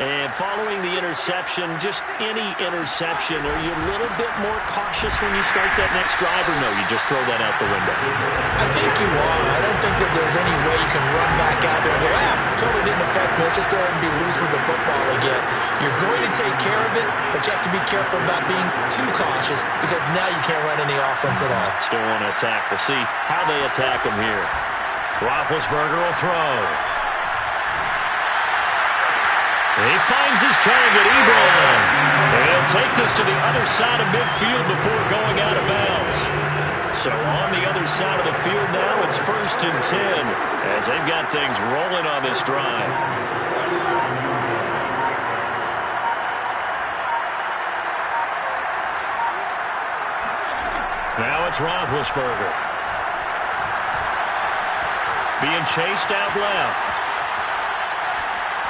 And following the interception, just any interception, are you a little bit more cautious when you start that next drive, or no, you just throw that out the window? I think you are. I don't think that there's any way you can run back out there and go, totally didn't affect me. Let's just go ahead and be loose with the football again. You're going to take care of it, but you have to be careful about being too cautious because now you can't run any offense at all. Still want to attack. We'll see how they attack him here. Roethlisberger will throw. He finds his target, Ebron. And he'll take this to the other side of midfield before going out of bounds. So on the other side of the field now, it's 1st and 10 as they've got things rolling on this drive. Now it's Roethlisberger. Being chased out left.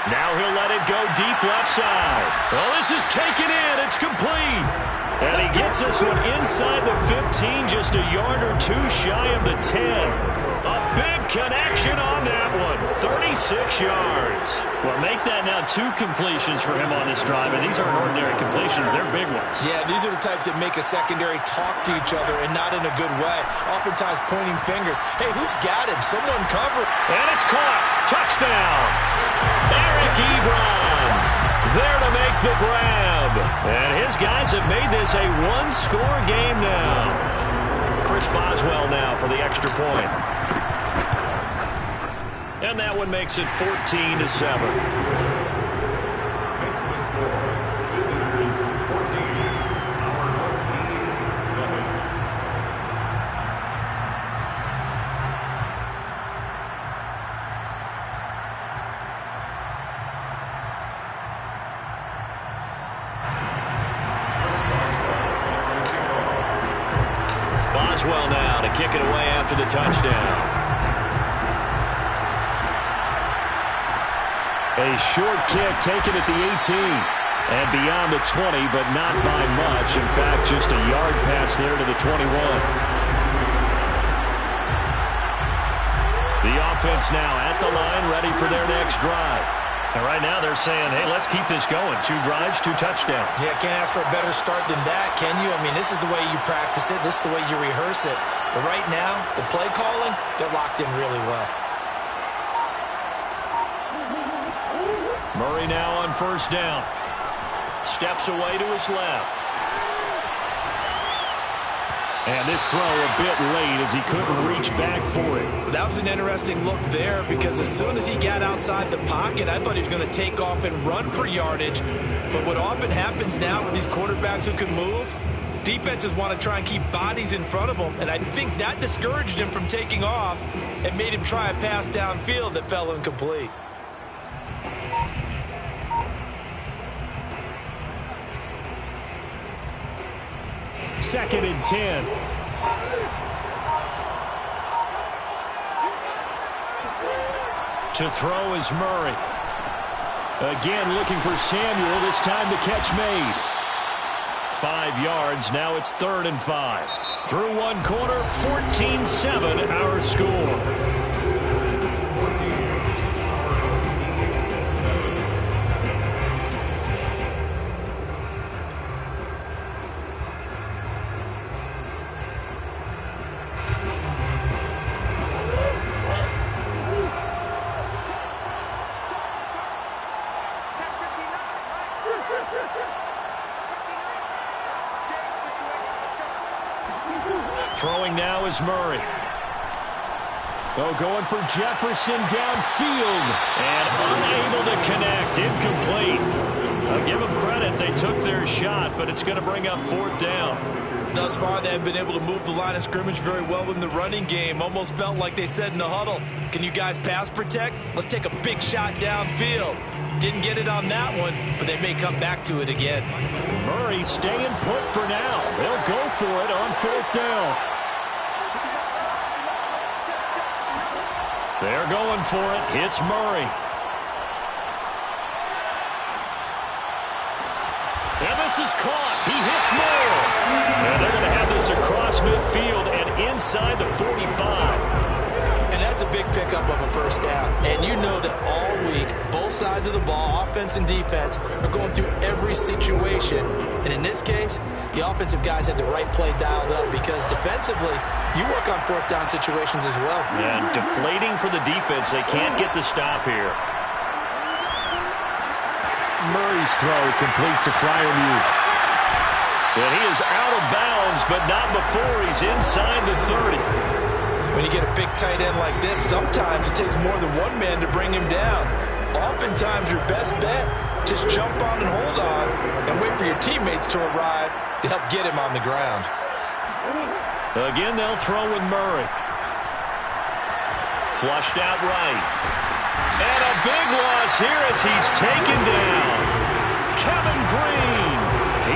Now he'll let it go deep left side. Well, this is taken in. It's complete. And he gets this one inside the 15, just a yard or two shy of the 10. A big connection on that one. 36 yards. Well, make that now 2 completions for him on this drive. And these aren't ordinary completions. They're big ones. Yeah, these are the types that make a secondary talk to each other and not in a good way. Oftentimes pointing fingers. Hey, who's got him? Someone cover. And it's caught. Touchdown. Eric Ebron there to make the grab. And his guys have made this a 1-score game now. Chris Boswell now for the extra point. And that one makes it 14-7. Makes the score. Visitors 14, our 14-7. Boswell now to kick it away after the touchdown. A short kick taken at the 18 and beyond the 20, but not by much. In fact, just a yard pass there to the 21. The offense now at the line, ready for their next drive. And right now they're saying, hey, let's keep this going. 2 drives, 2 touchdowns. Yeah, can't ask for a better start than that, can you? I mean, this is the way you practice it. This is the way you rehearse it. But right now, the play calling, they're locked in really well. Murray now on 1st down. Steps away to his left. And this throw a bit late as he couldn't reach back for it. That was an interesting look there because as soon as he got outside the pocket, I thought he was going to take off and run for yardage. But what often happens now with these quarterbacks who can move, defenses want to try and keep bodies in front of them. And I think that discouraged him from taking off and made him try a pass downfield that fell incomplete. Second and 10. To throw is Murray. Again looking for Samuel. This time the catch made. 5 yards. Now it's 3rd and 5. Through one quarter, 14-7 our score. Throwing now is Murray. Oh, going for Jefferson downfield. And unable to connect. Incomplete. I'll give them credit. They took their shot, but it's going to bring up 4th down. Thus far, they have been able to move the line of scrimmage very well in the running game. Almost felt like they said in the huddle, can you guys pass protect? Let's take a big shot downfield. Didn't get it on that one, but they may come back to it again. Murray staying put for now. They'll go for it on 4th down. They're going for it. It's Murray. And this is caught. He hits Moore. And they're going to have this across midfield and inside the 45. And that's a big pickup of a 1st down. And you know that all week, both sides of the ball, offense and defense, are going through every situation. And in this case, the offensive guys had the right play dialed up because defensively, you work on 4th down situations as well. And deflating for the defense. They can't get the stop here. Murray's throw complete to Freiermuth. And he is out of bounds, but not before he's inside the 30. When you get a big tight end like this, sometimes it takes more than one man to bring him down. Oftentimes, your best bet, just jump on and hold on and wait for your teammates to arrive to help get him on the ground. Again, they'll throw with Murray. Flushed out right. And a big loss here as he's taken down. Kevin Green.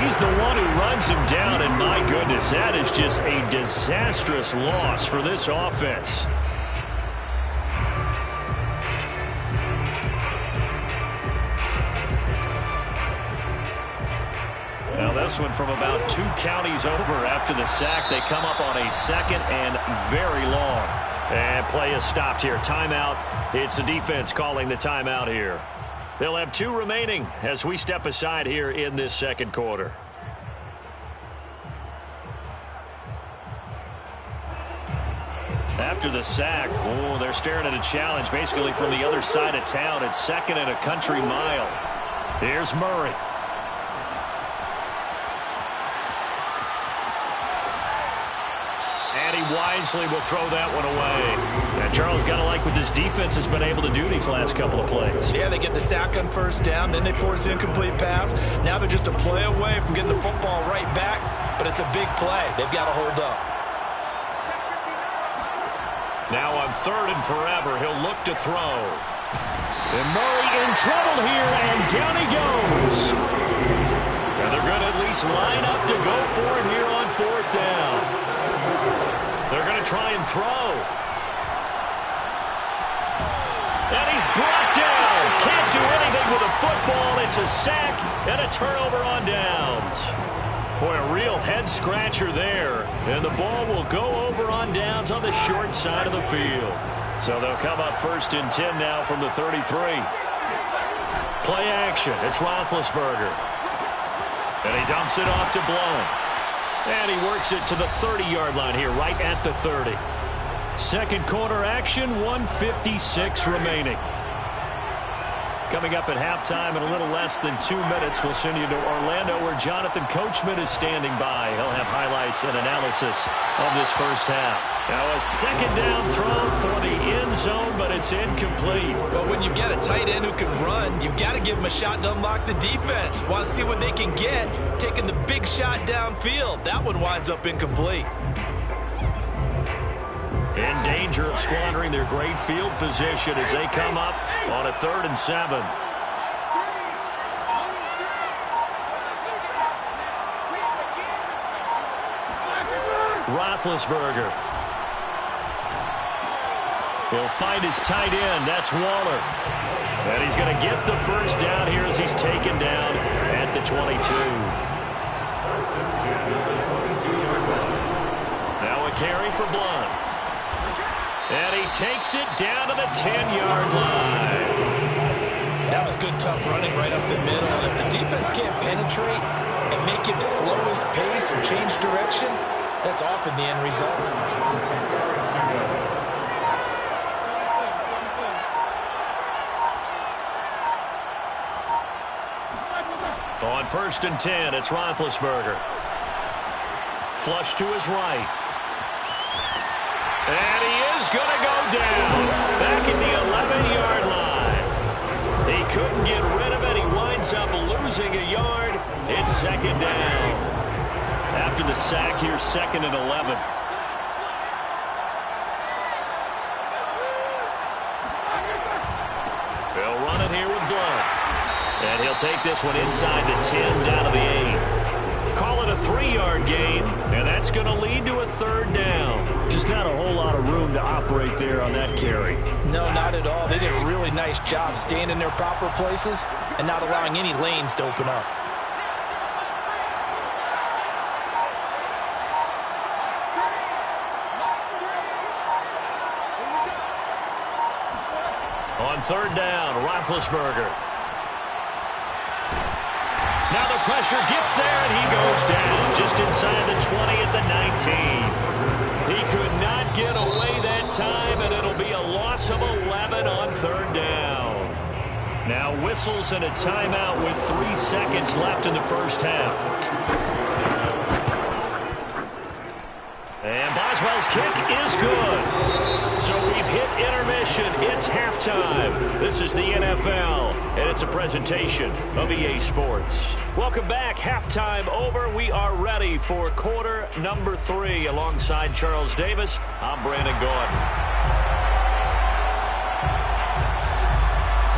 He's the one who runs him down, and my goodness, that is just a disastrous loss for this offense. Now this one from about 2 counties over after the sack. They come up on a 2nd and very long. And play is stopped here. Timeout. It's the defense calling the timeout here. They'll have 2 remaining as we step aside here in this 2nd quarter. After the sack, oh, they're staring at a challenge basically from the other side of town. It's 2nd and a country mile. Here's Murray. And he wisely will throw that one away. And Charles, got to like what this defense has been able to do these last couple of plays. Yeah, they get the sack on 1st down, then they force the incomplete pass. Now they're just a play away from getting the football right back, but it's a big play. They've got to hold up. Now on 3rd and forever, he'll look to throw. And Murray in trouble here, and down he goes. And they're going to at least line up to go for it here on 4th down. They're going to try and throw. And he's brought down. Can't do anything with a football. It's a sack and a turnover on downs. Boy, a real head-scratcher there. And the ball will go over on downs on the short side of the field. So they'll come up 1st and 10 now from the 33. Play action. It's Roethlisberger. And he dumps it off to Blount. And he works it to the 30-yard line here, right at the 30. 2nd quarter action, 1:56 remaining. Coming up at halftime in a little less than 2 minutes, we'll send you to Orlando where Jonathan Coachman is standing by. He'll have highlights and analysis of this first half. Now a second down throw for the end zone, but it's incomplete. Well, when you get a tight end who can run, you've got to give him a shot to unlock the defense. Want to see what they can get, taking the big shot downfield. That one winds up incomplete. In danger of squandering their great field position as they come up on a 3rd and 7. Roethlisberger. He'll find his tight end. That's Waller. And he's going to get the first down here as he's taken down at the 22. Now a carry for Blount. And he takes it down to the 10-yard line. That was good, tough running right up the middle. And if the defense can't penetrate and make him slow his pace or change direction, that's often the end result. On 1st and 10, it's Roethlisberger. Flush to his right. And he is going to go down back at the 11-yard line. He couldn't get rid of it. He winds up losing a yard. It's 2nd down. After the sack, here's 2nd and 11. They'll run it here with Blount. And he'll take this one inside the 10 down to the 8. Call it a 3-yard gain, and that's going to lead to a 3rd down. Just not a whole lot of room to operate there on that carry. No, not at all. They did a really nice job staying in their proper places and not allowing any lanes to open up. On 3rd down, Roethlisberger. Now the pressure gets there, and he goes down just inside the 20 at the 19. He could not get away that time, and it'll be a loss of 11 on 3rd down. Now whistles and a timeout with 3 seconds left in the first half. And Boswell's kick is good. So we've hit intermission. It's halftime. This is the NFL, and it's a presentation of EA Sports. Welcome back. Halftime over. We are ready for quarter number 3. Alongside Charles Davis, I'm Brandon Gaudin.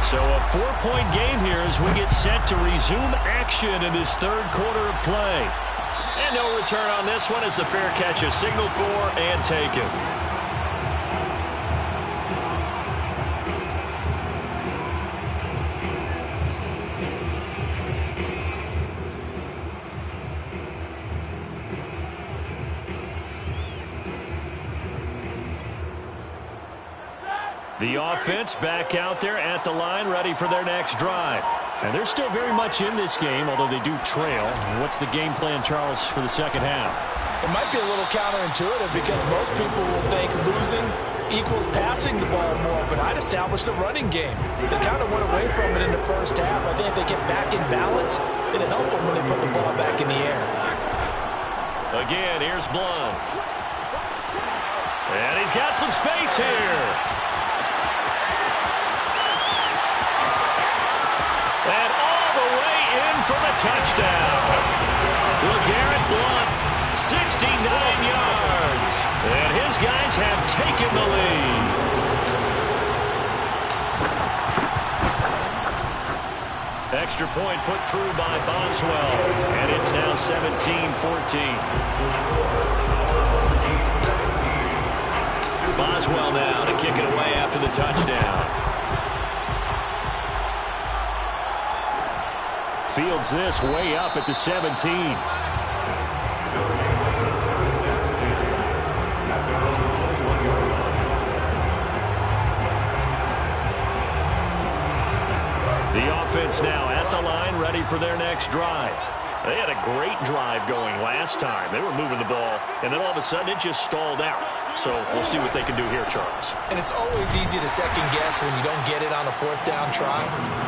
So a 4-point game here as we get set to resume action in this 3rd quarter of play. And no return on this one as the fair catch is signaled for and taken. The offense back out there at the line, ready for their next drive. And they're still very much in this game, although they do trail. What's the game plan, Charles, for the second half? It might be a little counterintuitive because most people will think losing equals passing the ball more, but I'd establish the running game. They kind of went away from it in the first half. I think if they get back in balance, it'll help them when they put the ball back in the air. Again, here's Blount. And he's got some space here. And all the way in for the touchdown. LeGarrette Blount, 69 yards. And his guys have taken the lead. Extra point put through by Boswell. And it's now 17-14. Boswell now to kick it away after the touchdown. Fields this way up at the 17. The offense now at the line, ready for their next drive. They had a great drive going last time. They were moving the ball, and then all of a sudden it just stalled out. So we'll see what they can do here, Charles. And it's always easy to second guess when you don't get it on a fourth down try.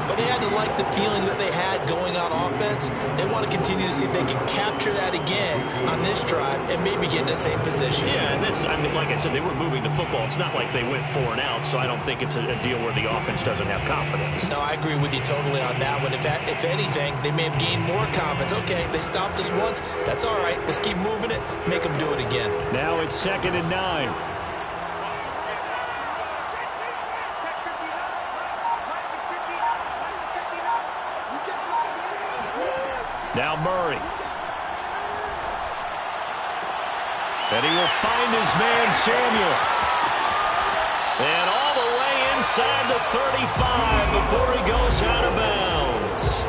But they had to like the feeling that they had going on offense. They want to continue to see if they can capture that again on this drive and maybe get in the same position. Yeah, and that's, I mean, like I said, they were moving the football. It's not like they went 4 and out, so I don't think it's a deal where the offense doesn't have confidence. No, I agree with you totally on that one. If anything, they may have gained more confidence. Okay, they stopped us once. That's all right. Let's keep moving it. Make them do it again. Now it's 2nd and 9. Now Murray. And he will find his man Samuel. And all the way inside the 35 before he goes out of bounds.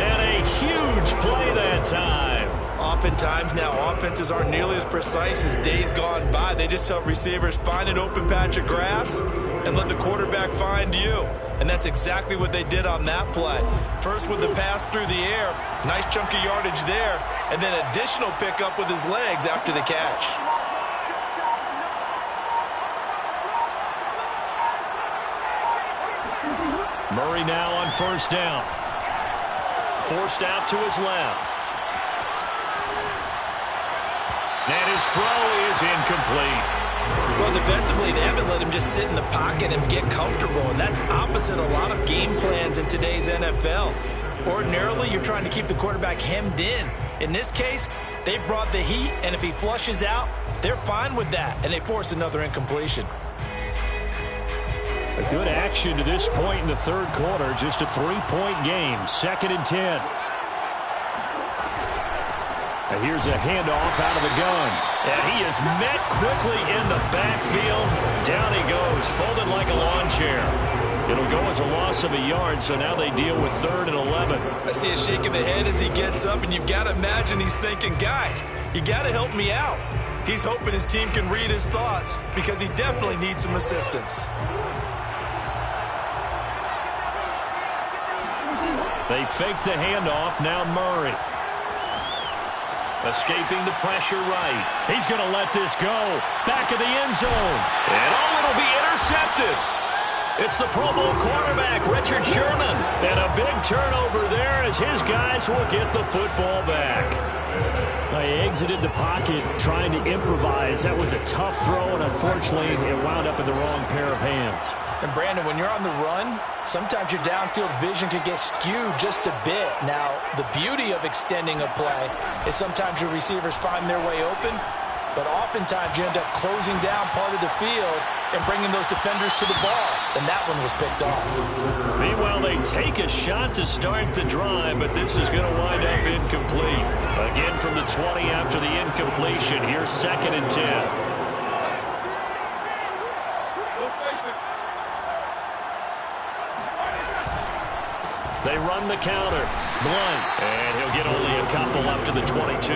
And a huge play that time. Oftentimes now offenses aren't nearly as precise as days gone by. They just help receivers find an open patch of grass and let the quarterback find you. And that's exactly what they did on that play. First with the pass through the air, nice chunk of yardage there, and then additional pickup with his legs after the catch. Murray now on 1st down. Forced out to his left. And his throw is incomplete. Well, defensively, they haven't let him just sit in the pocket and get comfortable, and that's opposite a lot of game plans in today's NFL. Ordinarily, you're trying to keep the quarterback hemmed in. In this case, they brought the heat, and if he flushes out, they're fine with that, and they force another incompletion. A good action to this point in the 3rd quarter. Just a 3-point game. 2nd and 10. And here's a handoff out of the gun. And he is met quickly in the backfield. Down he goes, folded like a lawn chair. It'll go as a loss of a yard, so now they deal with 3rd and 11. I see a shake of the head as he gets up, and you've got to imagine he's thinking, guys, you got to help me out. He's hoping his team can read his thoughts because he definitely needs some assistance. They fake the handoff. Now Murray. Escaping the pressure right. He's going to let this go. Back of the end zone. And it'll be intercepted. It's the Pro Bowl quarterback, Richard Sherman. And a big turnover there as his guys will get the football back. He exited the pocket trying to improvise. That was a tough throw, and unfortunately, it wound up in the wrong pair of hands. And Brandon, when you're on the run, sometimes your downfield vision can get skewed just a bit. Now, the beauty of extending a play is sometimes your receivers find their way open, but oftentimes you end up closing down part of the field and bringing those defenders to the ball, and that one was picked off. Meanwhile, they take a shot to start the drive, but this is going to wind up incomplete. Again from the 20 after the incompletion. Here's 2nd and 10. They run the counter. Blunt. And he'll get only a couple up to the 22.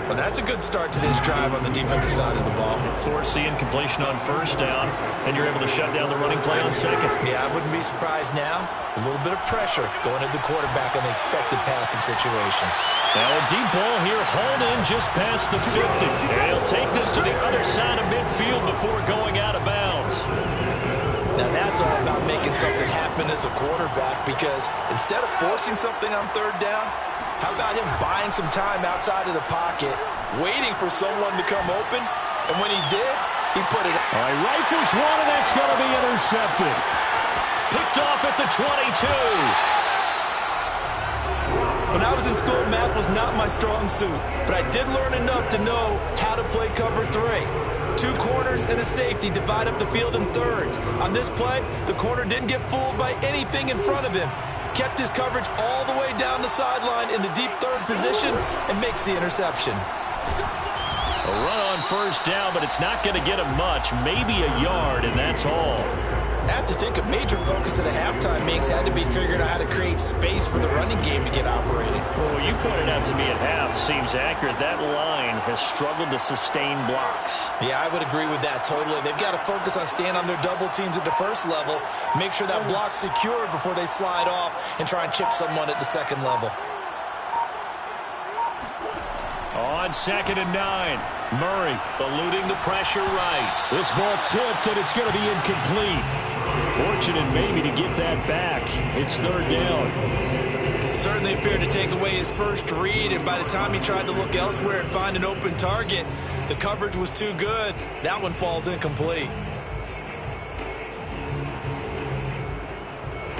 Well, that's a good start to this drive on the defensive side of the ball. Force the incompletion on 1st down, and you're able to shut down the running play on 2nd. Yeah, I wouldn't be surprised now. A little bit of pressure going at the quarterback on the expected passing situation. Now a deep ball here, hauled in just past the 50. And he'll take this to the other side of midfield before going out of bounds. Now that's all about making something happen as a quarterback, because instead of forcing something on 3rd down, how about him buying some time outside of the pocket, waiting for someone to come open, and when he did, he put it up. All right, rifles one, and that's going to be intercepted. Picked off at the 22. When I was in school, math was not my strong suit, but I did learn enough to know how to play cover 3. 2 corners and a safety divide up the field in thirds. On this play, the corner didn't get fooled by anything in front of him. Kept his coverage all the way down the sideline in the deep 3rd position and makes the interception. A run on 1st down, but it's not going to get him much. Maybe a yard, and that's all. I have to think a major focus at a halftime meetings had to be figuring out how to create space for the running game to get operating. Well, what you pointed out to me at half seems accurate. That line has struggled to sustain blocks. Yeah, I would agree with that totally. They've got to focus on staying on their double teams at the 1st level, make sure that block's secured before they slide off and try and chip someone at the 2nd level. On on 2nd and 9. Murray eluding the pressure right. This ball tipped, and it's going to be incomplete. Fortunate maybe to get that back. It's 3rd down. Certainly appeared to take away his first read, and by the time he tried to look elsewhere and find an open target, the coverage was too good. That one falls incomplete.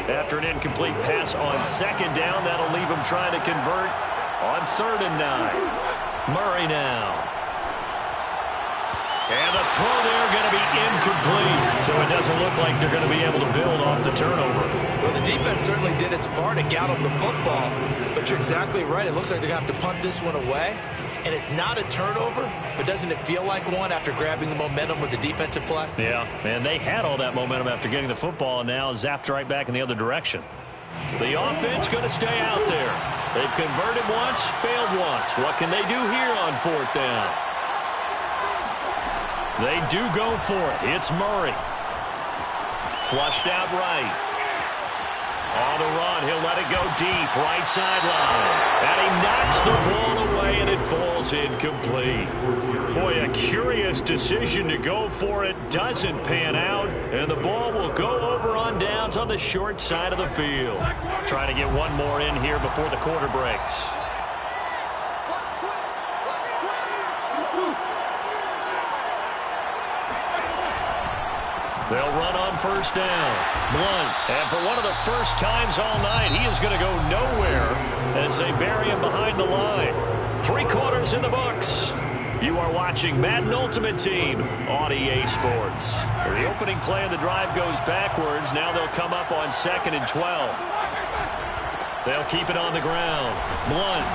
After an incomplete pass on 2nd down, that'll leave him trying to convert on 3rd and 9. Murray now. And the throw there going to be incomplete. So it doesn't look like they're going to be able to build off the turnover. Well, the defense certainly did its part. It got him the football. But you're exactly right. It looks like they're going to have to punt this one away. And it's not a turnover, but doesn't it feel like one after grabbing the momentum with the defensive play? Yeah, man, they had all that momentum after getting the football and now zapped right back in the other direction. The offense going to stay out there. They've converted once, failed once. What can they do here on 4th down? They do go for it. It's Murray. Flushed out right. On the run, he'll let it go deep, right sideline. And he knocks the ball away, and it falls incomplete. Boy, a curious decision to go for it. Doesn't pan out, and the ball will go over on downs on the short side of the field. Trying to get one more in here before the quarter breaks. They'll run on 1st down. Blunt. And for one of the first times all night, he is going to go nowhere as they bury him behind the line. 3 quarters in the books. You are watching Madden Ultimate Team on EA Sports. So the opening play of the drive goes backwards. Now they'll come up on 2nd and 12. They'll keep it on the ground. Blunt.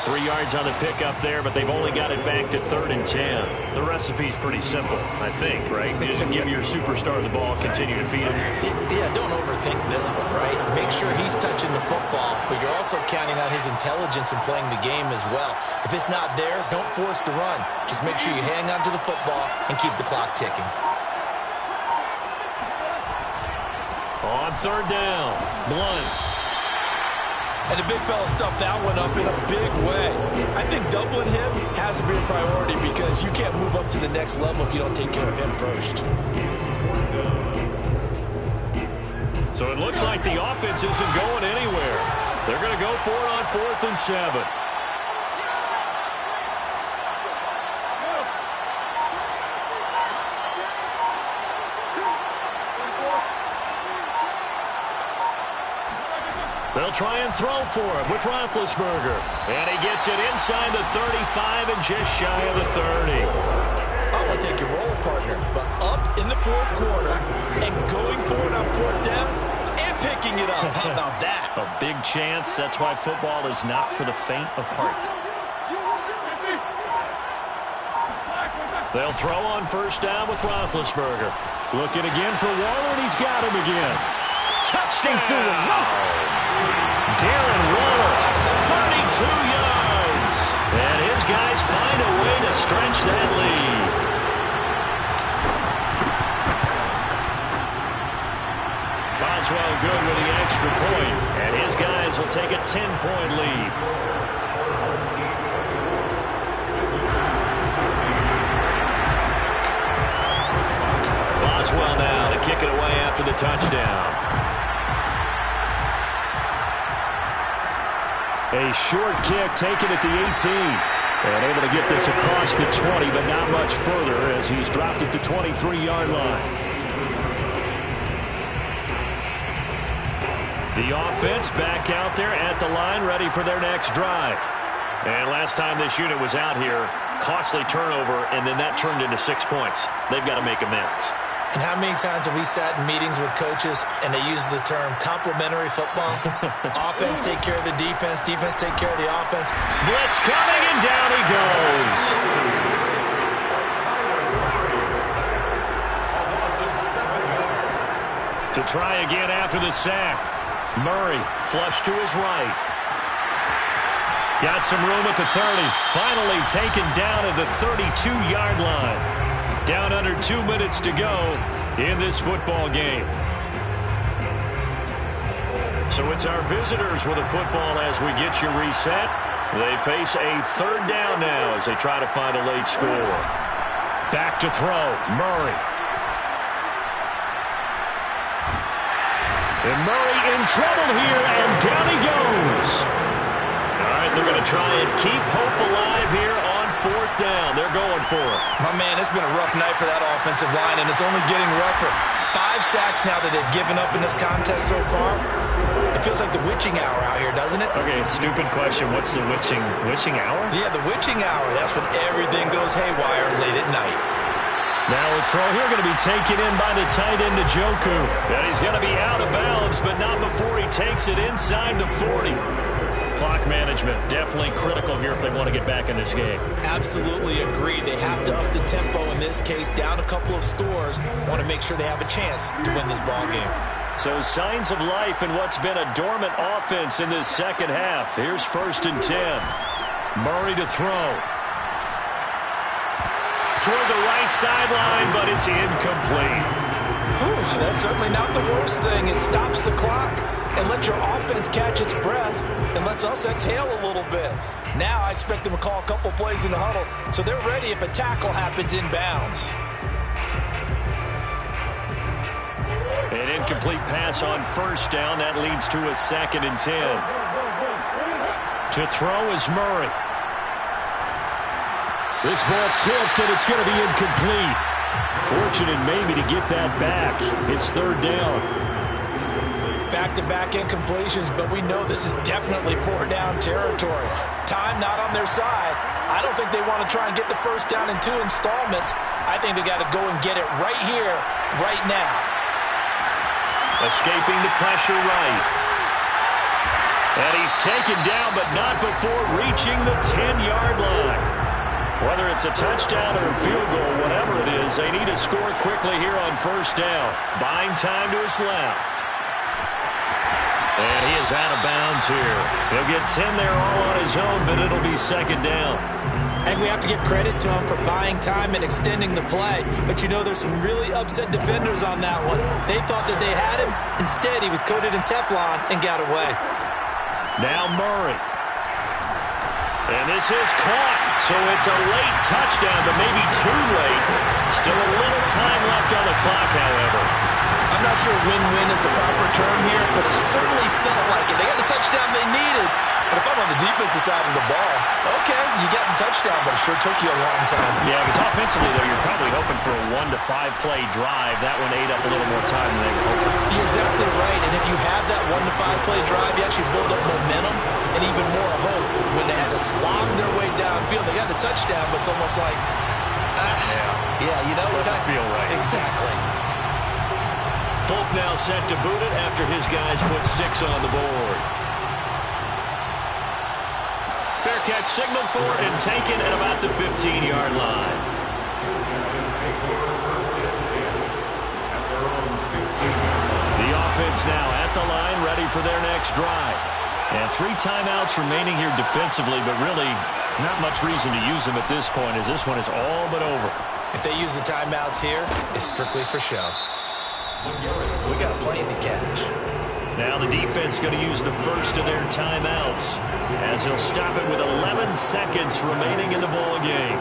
3 yards on the pickup there, but they've only got it back to 3rd and 10. The recipe's pretty simple, I think, right? You just give your superstar the ball, continue to feed him. Yeah, don't overthink this one, right? Make sure he's touching the football, but you're also counting on his intelligence in playing the game as well. If it's not there, don't force the run. Just make sure you hang on to the football and keep the clock ticking. On 3rd down, Blunt. And the big fella stuffed that one up in a big way. I think doubling him has to be a priority because you can't move up to the next level if you don't take care of him first. So it looks like the offense isn't going anywhere. They're going to go for it on 4th and 7. They'll try and throw for him with Roethlisberger. And he gets it inside the 35 and just shy of the 30. I want to take your role, partner, but up in the 4th quarter and going for it on 4th down and picking it up. How about that? A big chance. That's why football is not for the faint of heart. They'll throw on 1st down with Roethlisberger. Looking again for Waller, and he's got him again. Touchdown! Darren Waller, 32 yards. And his guys find a way to stretch that lead. Boswell good with the extra point. And his guys will take a 10-point lead. Boswell now to kick it away after the touchdown. A short kick taken at the 18. And able to get this across the 20, but not much further as he's dropped it to 23-yard line. The offense back out there at the line, ready for their next drive. And last time this unit was out here, costly turnover, and then that turned into 6 points. They've got to make amends. And how many times have we sat in meetings with coaches and they use the term complementary football? Offense take care of the defense, defense take care of the offense. Blitz coming, and down he goes. To try again after the sack. Murray flush to his right. Got some room at the 30. Finally taken down at the 32-yard line. Down under 2 minutes to go in this football game. So it's our visitors with a football as we get you reset. They face a third down now as they try to find a late score. Back to throw, Murray. And Murray in trouble here, and down he goes. All right, they're going to try and keep hope alive here on fourth down. They're going for it. My man, it's been a rough night for that offensive line, and it's only getting rougher. 5 sacks now that they've given up in this contest so far. It feels like the witching hour out here, doesn't it? Okay, stupid question. What's the witching hour? Yeah, the witching hour. That's when everything goes haywire late at night. Now a throw here going to be taken in by the tight end, Njoku. And he's going to be out of bounds, but not before he takes it inside the 40. Clock management definitely critical here if they want to get back in this game. Absolutely agreed. They have to up the tempo in this case, down a couple of scores. Want to make sure they have a chance to win this ball game. So signs of life in what's been a dormant offense in this second half. Here's 1st and 10. Murray to throw. Toward the right sideline, but it's incomplete. Whew, that's certainly not the worst thing. It stops the clock and lets your offense catch its breath and lets us exhale a little bit. Now I expect them to call a couple plays in the huddle, so they're ready if a tackle happens inbounds. An incomplete pass on 1st down. That leads to a 2nd and 10. To throw is Murray. This ball tipped, and it's going to be incomplete. Fortunate maybe to get that back. It's 3rd down. Back-to-back incompletions, but we know this is definitely 4-down territory. Time not on their side. I don't think they want to try and get the 1st down in 2 installments. I think they got to go and get it right here, right now. Escaping the pressure right. And he's taken down, but not before reaching the 10-yard line. Whether it's a touchdown or a field goal, whatever it is, they need to score quickly here on 1st down. Buying time to his left. And he is out of bounds here. He'll get 10 there all on his own, but it'll be 2nd down. And we have to give credit to him for buying time and extending the play. But you know, there's some really upset defenders on that one. They thought that they had him. Instead, he was coated in Teflon and got away. Now Murray. And this is caught. So it's a late touchdown, but maybe too late. Still a little time left on the clock, however. I'm not sure win-win is the proper term here, but it certainly felt like it. They got the touchdown they needed. But if I'm on the defensive side of the ball, okay, you got the touchdown, but it sure took you a long time. Yeah, because offensively, though, you're probably hoping for a 1 to 5 play drive. That one ate up a little more time than they were hoping. You're exactly right, and if you have that 1 to 5 play drive, you actually build up momentum and even more hope. When they had to slog their way downfield, they got the touchdown, but it's almost like, yeah, you know. Doesn't feel right. Exactly. Folk now set to boot it after his guys put 6 on the board. Fair catch signaled for and taken at about the 15-yard line. The offense now at the line, ready for their next drive. And 3 timeouts remaining here defensively, but really not much reason to use them at this point as this one is all but over. If they use the timeouts here, it's strictly for show. We got a plane to catch. Now the defense going to use the first of their timeouts as he'll stop it with 11 seconds remaining in the ball game.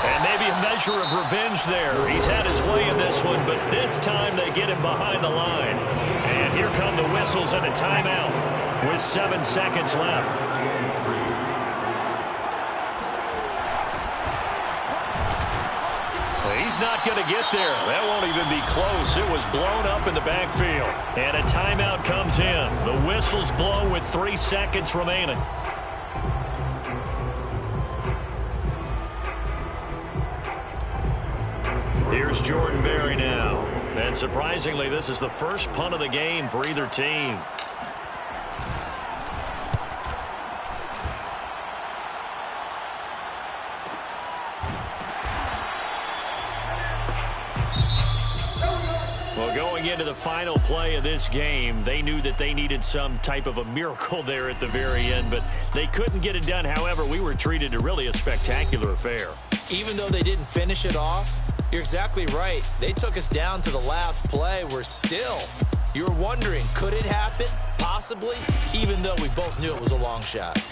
And maybe a measure of revenge there. He's had his way in this one, but this time they get him behind the line. And here come the whistles and a timeout with 7 seconds left. He's not going to get there. That won't even be close. It was blown up in the backfield. And a timeout comes in. The whistle's blown with 3 seconds remaining. Here's Jordan Berry now. And surprisingly, this is the first punt of the game for either team. Well, going into the final play of this game, they knew that they needed some type of a miracle there at the very end, but they couldn't get it done. However, we were treated to really a spectacular affair. Even though they didn't finish it off, you're exactly right. They took us down to the last play. We're still, You were wondering, could it happen? Possibly, even though we both knew it was a long shot.